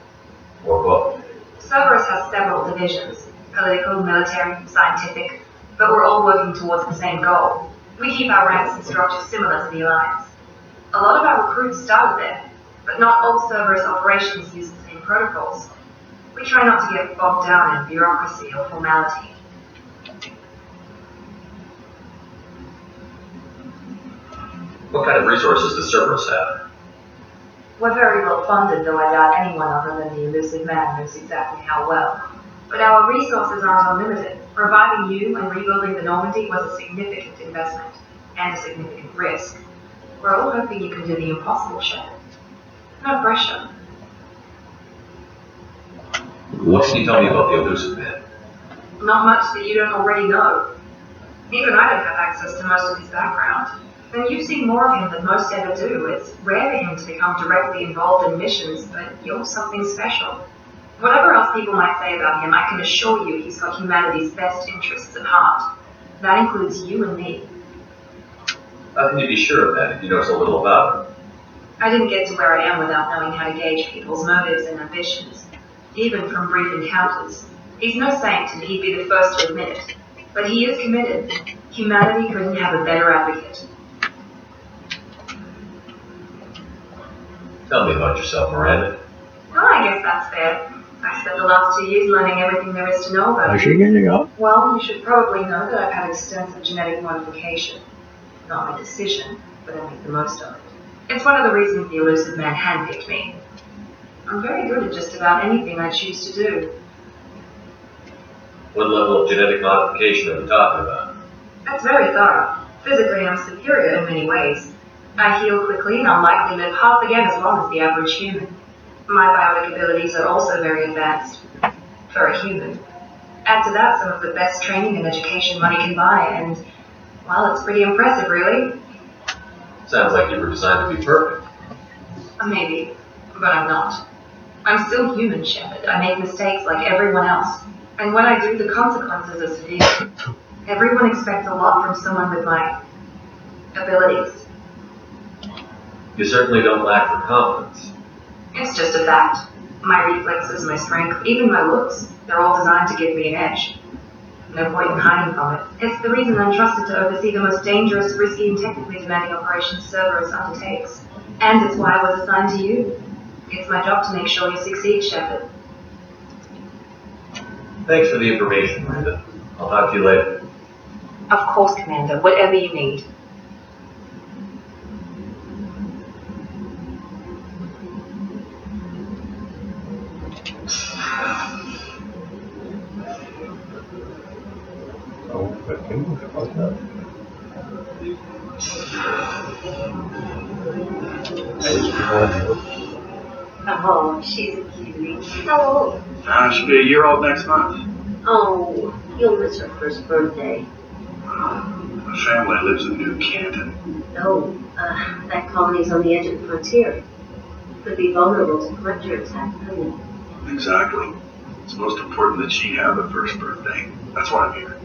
Or both? Cerberus has several divisions. Political, military, scientific. But we're all working towards the same goal. We keep our ranks and structure similar to the Alliance. A lot of our recruits started there, but not all Cerberus operations use the same protocols. We try not to get bogged down in bureaucracy or formality. What kind of resources does Cerberus have? We're very well funded, though I doubt anyone other than the Elusive Man knows exactly how well. But our resources aren't unlimited. Reviving you and rebuilding the Normandy was a significant investment, and a significant risk. We're all hoping you can do the impossible, Shepard. No pressure. What can you tell me about the Elusive Man? Not much that you don't already know. Even I don't have access to most of his background. And you've seen more of him than most ever do. It's rare for him to become directly involved in missions, but you're something special. Whatever else people might say about him, I can assure you he's got humanity's best interests at heart. That includes you and me. How can you be sure of that if you know so little about him? I didn't get to where I am without knowing how to gauge people's motives and ambitions, even from brief encounters. He's no saint, and he'd be the first to admit it. But he is committed. Humanity couldn't have a better advocate. Tell me about yourself, Miranda. Well, I guess that's fair. I spent the last 2 years learning everything there is to know about Is she getting up? Well, you should probably know that I've had extensive genetic modification. Not my decision, but I make the most of it. It's one of the reasons the Elusive Man handpicked me. I'm very good at just about anything I choose to do. What level of genetic modification are we talking about? That's very thorough. Physically, I'm superior in many ways. I heal quickly and I'll likely live half again as long as the average human. My biotic abilities are also very advanced. For a human. Add to that some of the best training and education money can buy, and, well, it's pretty impressive, really. Sounds like you were designed to be perfect. Maybe, but I'm not. I'm still human, Shepard. I make mistakes like everyone else. And when I do, the consequences are severe. Everyone expects a lot from someone with my abilities. You certainly don't lack for confidence. It's just a fact. My reflexes, my strength, even my looks, they're all designed to give me an edge. No point in hiding from it. It's the reason I'm trusted to oversee the most dangerous, risky, and technically demanding operations Cerberus undertakes. And it's why I was assigned to you. It's my job to make sure you succeed, Shepard. Thanks for the information, Miranda. I'll talk to you later. Of course, Commander. Whatever you need. Oh, she's a cutie. How old? She'll be a year old next month. Oh, you'll miss her first birthday. My family lives in New Canton. Oh, that colony's on the edge of the frontier. Could be vulnerable to hunter attack, couldn't it? Exactly. It's most important that she have the first birthday. That's why I'm here.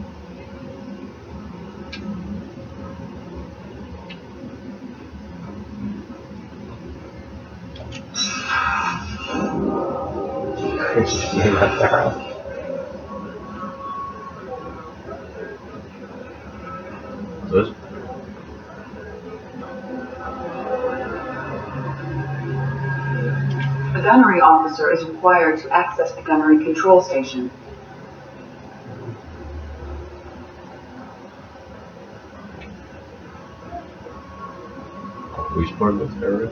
Terus? The gunnery officer is required to access the gunnery control station. Which part of the area?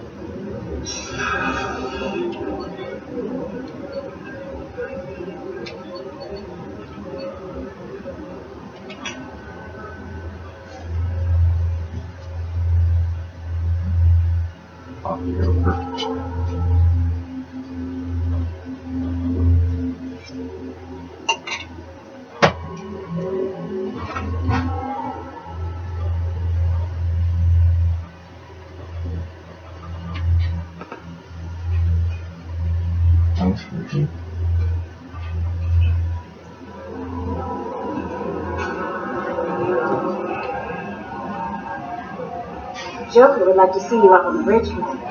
Joker would like to see you up on the bridge, Commander.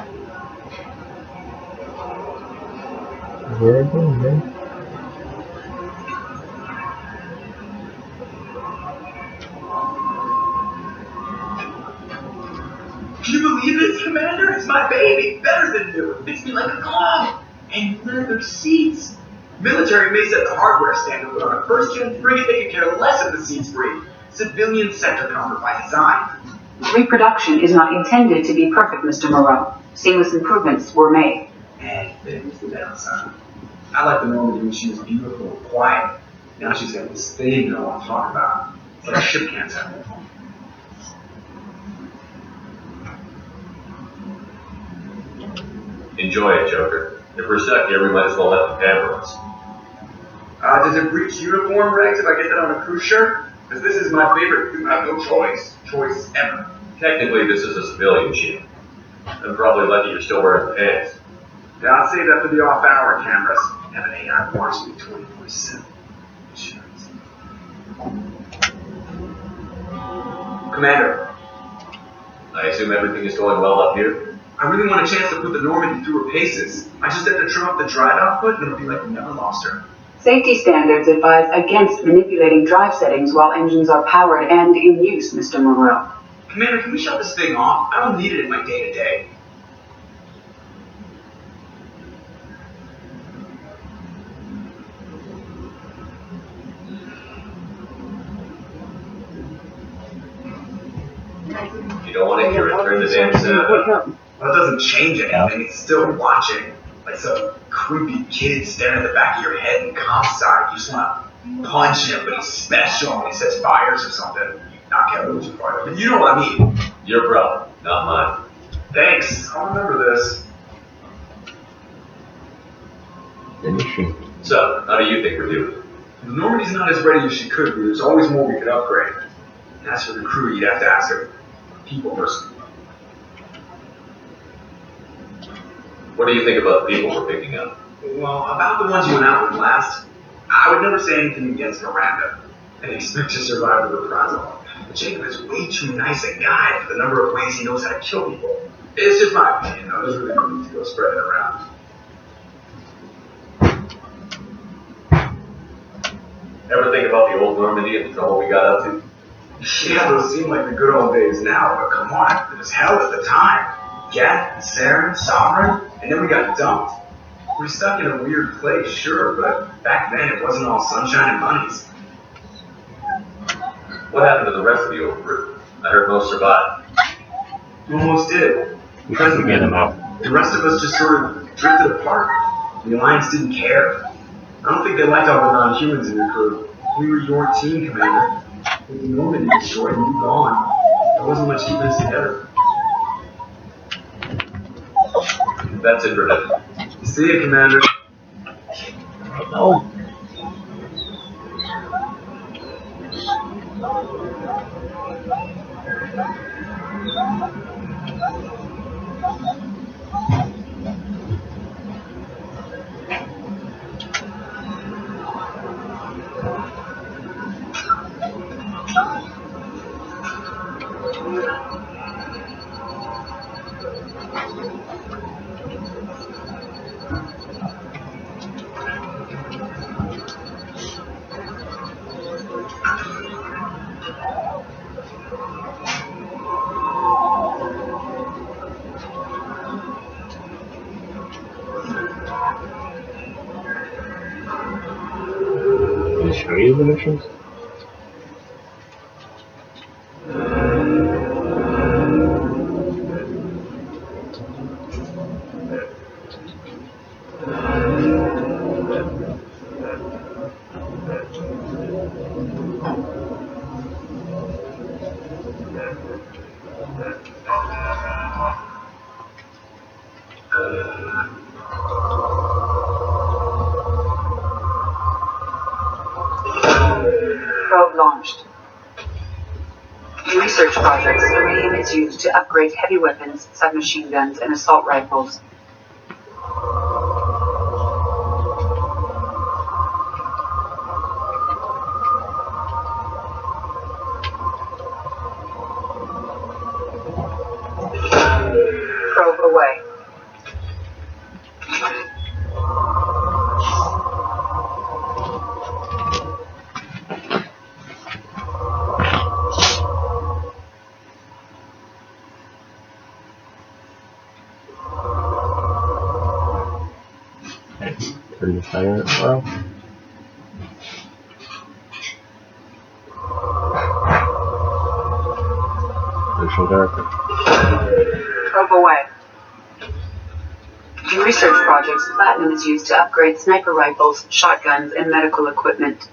Where are you going, man? Can you believe this, Commander? It's my baby. Better than new. It fits me like a glove. And leather seats. Military may set the hardware standard, but on a first-gen frigate, they could care less if the seats breathe. Civilian sector comfort by design. Reproduction is not intended to be perfect, Mr. Moreau. Seamless improvements were made. And there's the downside. I like the Normandy when she was beautiful and quiet. Now she's got this thing I want to talk about. It's like a ship can't have. Enjoy it, Joker. If we're stuck here, we might as well let them pamper us. Does it breach uniform regs if I get that on a cruise shirt? Because this is my favorite. You have no choice ever. Technically, this is a civilian ship. I'm probably lucky you're still wearing the pants. Yeah, I'll save that for the off-hour cameras. Have an AI watch me 24/7. Commander. I assume everything is going well up here? I really want a chance to put the Normandy through her paces. I just have to trim up the drive output and it'll be like we never lost her. Safety standards advise against manipulating drive settings while engines are powered and in use, Mr. Moreau. Commander, can we shut this thing off? I don't need it in my day-to-day. You don't want to hear it, turn the damn sound up. Well, it doesn't change anything. It's still watching. Like some creepy kid staring at the back of your head in comp side. You just want to punch him, but he's special when he says fires or something. You knock out a little too far. But you know what I mean. Your problem, not mine. Thanks. I'll remember this. Finishing. So, how do you think we're doing? The Normandy's not as ready as she could be. There's always more we could upgrade. And as for the crew, you'd have to ask a people person. What do you think about the people we're picking up? Well, about the ones you went out with last, I would never say anything against Miranda and expect to survive the reprisal. But Jacob is way too nice a guy for the number of ways he knows how to kill people. It's just my opinion, though. There's really no need to go spread it around. Ever think about the old Normandy and the trouble we got up to? Yeah, those seem like the good old days now, but come on, it was hell at the time. Gat, Saren, Sovereign, and then we got dumped. We're stuck in a weird place, sure, but back then it wasn't all sunshine and bunnies. What happened to the rest of the old group? I heard most survived. We almost did. We should get them out. The rest of us just sort of drifted apart. The Alliance didn't care. I don't think they liked all the non-humans in the crew. We were your team, Commander. With the Normandy destroyed and you gone, there wasn't much keeping us together. That's it for now. See you, Commander. Oh. Did it show you the missions? Probe launched. In research projects, iridium is used to upgrade heavy weapons, submachine guns, and assault rifles. Probe away. Turn the fire off. Visual darker. Probe away. In research projects, platinum is used to upgrade sniper rifles, shotguns, and medical equipment.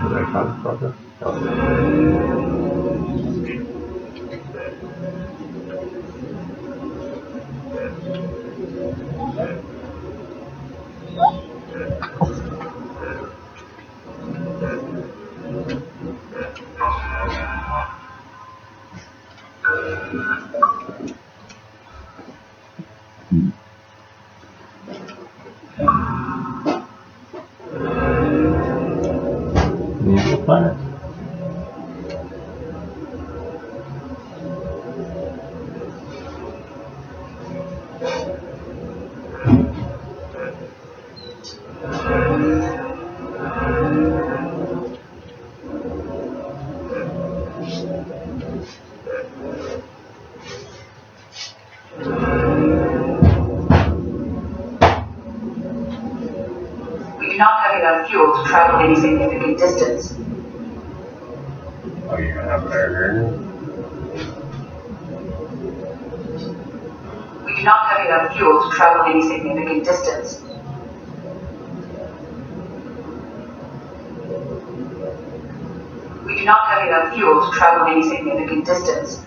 Did I cause progress? Leave the planet. We do not have enough fuel to travel any significant distance. Oh, you're gonna have burger? We do not have enough fuel to travel any significant distance. We do not have enough fuel to travel any significant distance.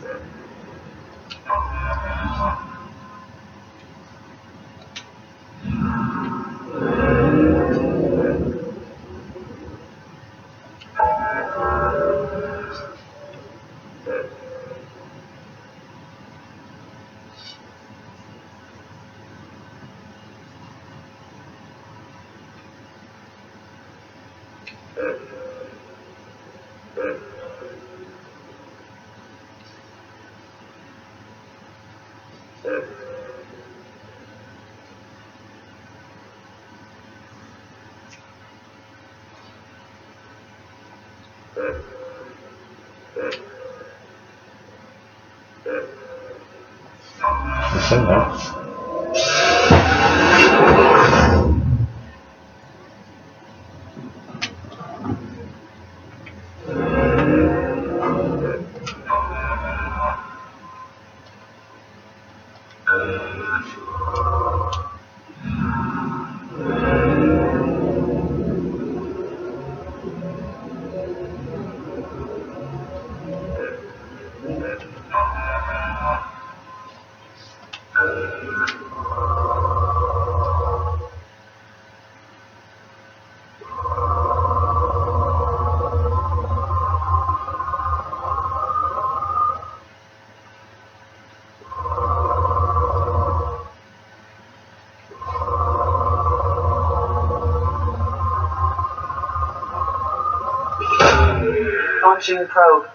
What's in there? Launching probe.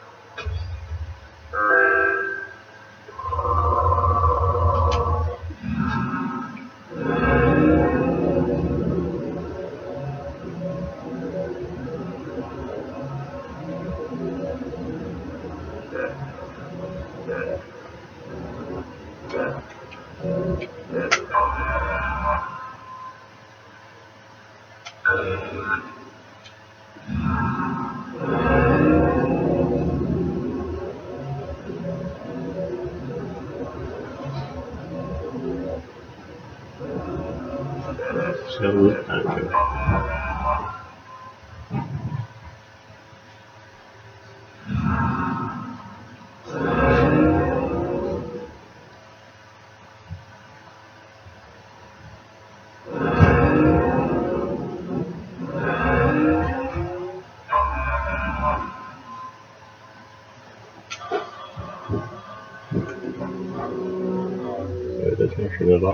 Das ist schon wieder da.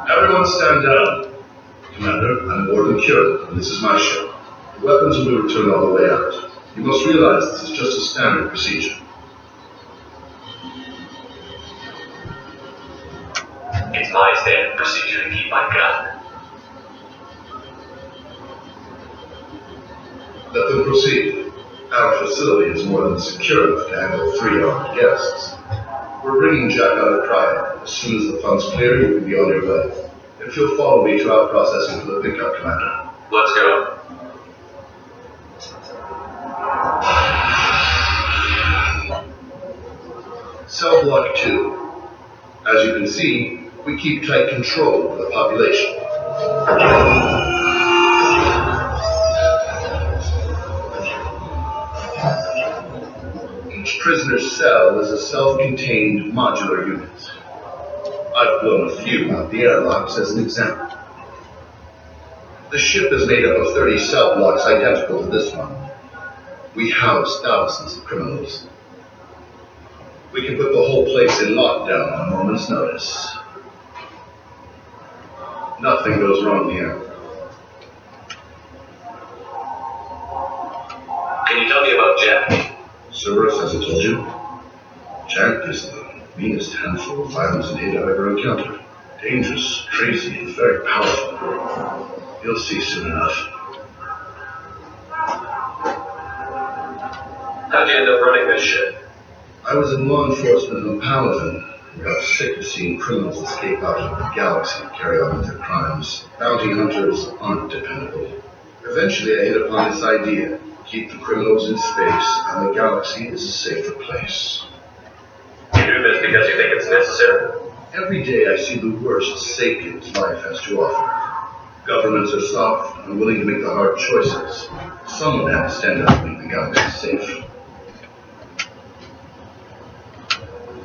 Everyone stand down. Commander, I'm Warden Kieran, and this is my ship. The weapons will be returned on the way out. You must realize this is just a standard procedure. It's my standard procedure to keep my gun. Let them proceed. Our facility is more than secure enough to handle 3 armed guests. We're bringing Jack out of cryo. As soon as the funds clear, you can be on your way. If you'll follow me to our processing for the pickup, Commander. Let's go. Cell Block 2. As you can see, we keep tight control over the population. Each prisoner's cell is a self-contained modular unit. I've blown a few out the airlocks as an example. The ship is made up of 30 cell blocks identical to this one. We house thousands of criminals. We can put the whole place in lockdown on a moment's notice. Nothing goes wrong here. Can you tell me about Jack? Cerberus, as I told you, Jack is the meanest handful of violence and hate I've ever encountered. Dangerous, crazy, and very powerful. You'll see soon enough. How'd you end up running this ship? I was in law enforcement in Paladin. I got sick of seeing criminals escape out of the galaxy and carry on with their crimes. Bounty hunters aren't dependable. Eventually I hit upon this idea. Keep the criminals in space, and the galaxy is a safer place. You do this because you think it's necessary? Every day I see the worst sapient life has to offer. Governments are soft, unwilling to make the hard choices. Someone had to stand up and make the galaxy safe.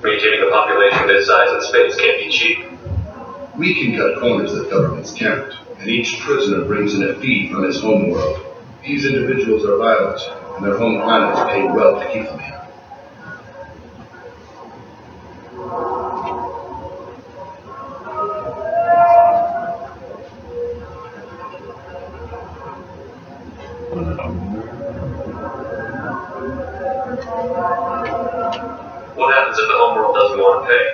Maintaining a population this size in space can't be cheap. We can cut corners that governments can't, and each prisoner brings in a fee from his home world. These individuals are violent, and their home planets pay well to keep them here. What happens if the homeworld doesn't want to pay?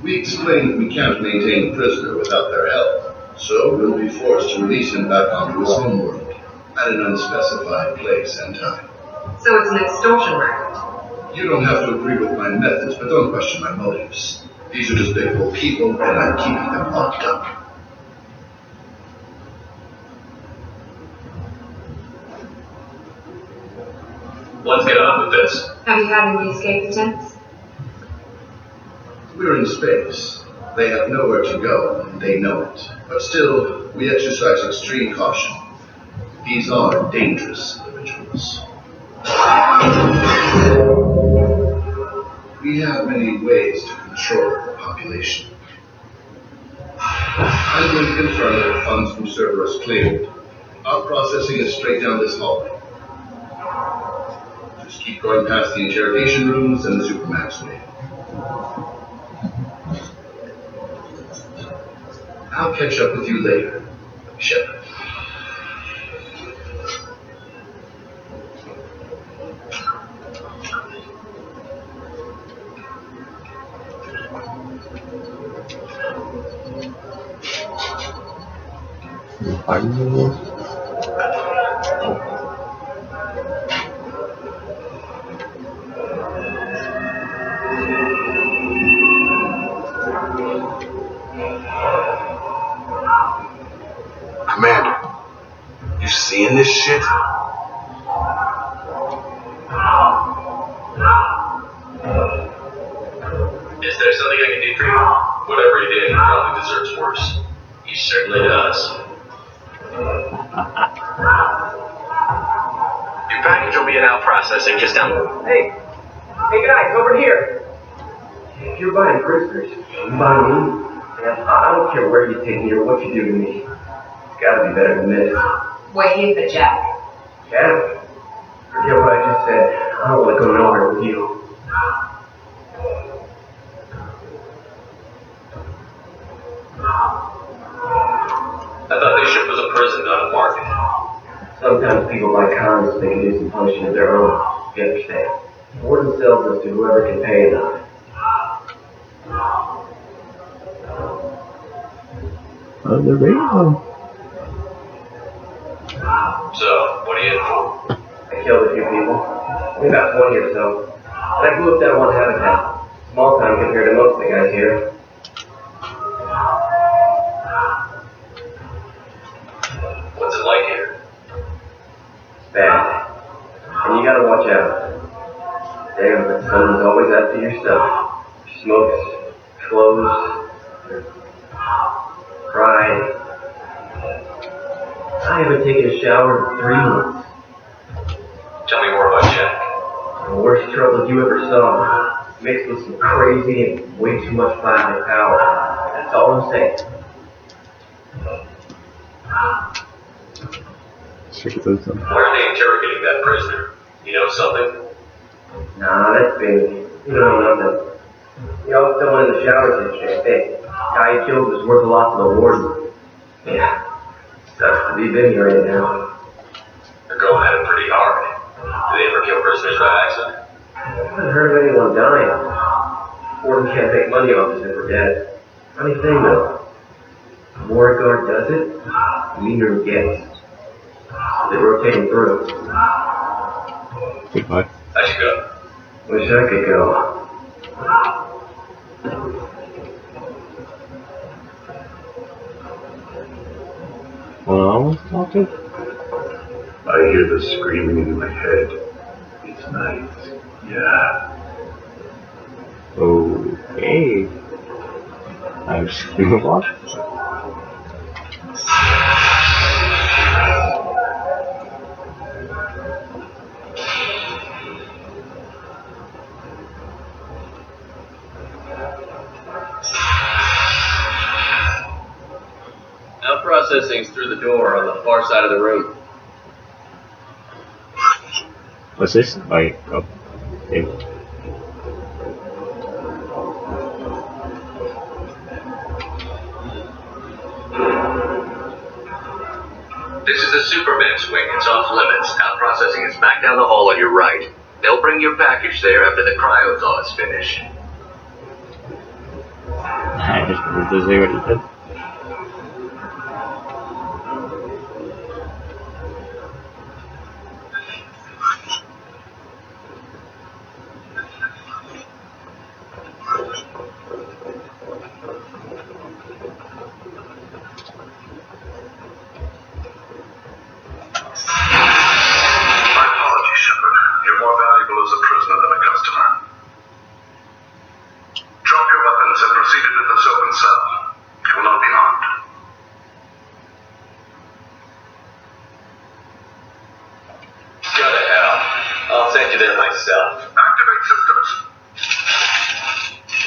We explain that we can't maintain a prisoner without their help, so we'll be forced to release him back onto his homeworld at an unspecified place and time. So it's an extortion racket. You don't have to agree with my methods, but don't question my motives. These are despicable people, and I'm keeping them locked up. Let's get on with this. Have you had any escape attempts? We're in space. They have nowhere to go, and they know it. But still, we exercise extreme caution. These are dangerous individuals. We have many ways to control the population. I'm going to confirm that the funds from Cerberus cleared. Our processing is straight down this hallway. Just keep going past the interrogation rooms and the Supermax way. I'll catch up with you later, Shepard. Commander, you seeing this shit? Is there something I can do for you? Whatever he did, he probably deserves worse. He certainly does. Your package will be in out processing just down the... Hey guys, over here. If you're buying prisoners, you buy me. And I don't care where you take me or what you do to me. It's gotta be better than this. Wait here for Jack. Yeah? Forget what I just said. I don't want to go nowhere with you. I thought this ship was a prison, not a market. Sometimes people buy cons so they can do some punishing of their own. You understand? Warden sells us to whoever can pay enough. The radio. So, what are you in for? I killed a few people. Only about 20 or so. And I blew up that one habitat. Small time compared to most of the guys here. What's it like here? Bad. And you gotta watch out. Damn, but someone's always after your stuff. Smokes, clothes, pride. I haven't taken a shower in 3 months. Tell me more about Jack. The worst trouble you ever saw. Mixed with some crazy and way too much plastic power. That's all I'm saying. Why are they interrogating that prisoner? You know something? Nah, that's big. You don't know nothing. You know, someone in the showers and shit. Hey, guy you killed was worth a lot to the warden. Yeah. Sucks to be in here right now. They're going at it pretty hard. Do they ever kill prisoners by accident? I haven't heard of anyone dying. Warden can't make money off us if we're dead. Funny thing though. The more a guard does it, the meaner it gets. They rotate him through. Goodbye. How'd you go? Wish I could go. Well, I was talking. I hear the screaming in my head. It's night. Yeah. Okay. I'm screaming what? Now processing's through the door on the far side of the room. What's this? Like, oh, okay. This is the Superman's wing. It's off limits. Now processing is back down the hall on your right. They'll bring your package there after the cryo thaw is finished. I just wanted to see what he said.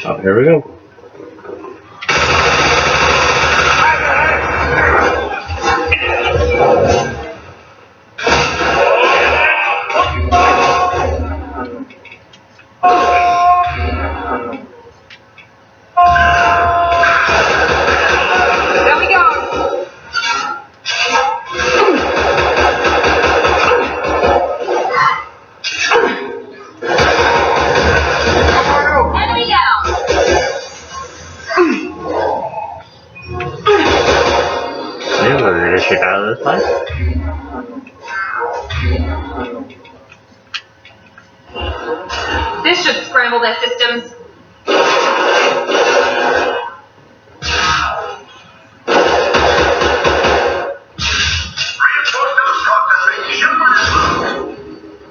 Oh, here we go. There we go. Enemy down! Yeah, we're gonna shit out of this place. This should scramble their systems.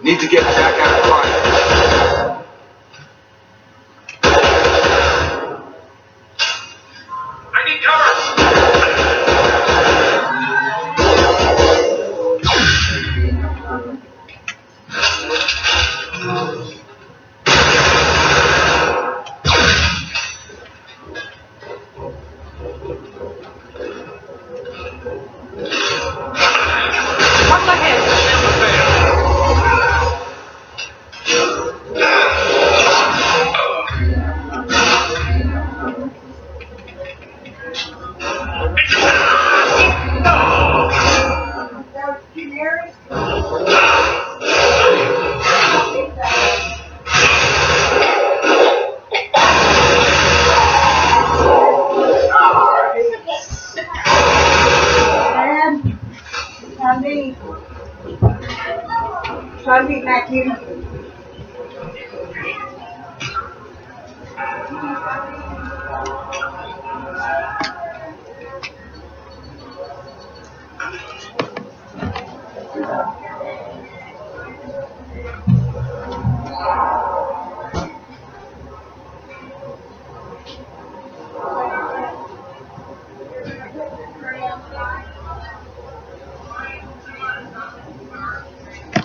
Need to get back out of fire. I need cover! What's ahead? Try to be back here.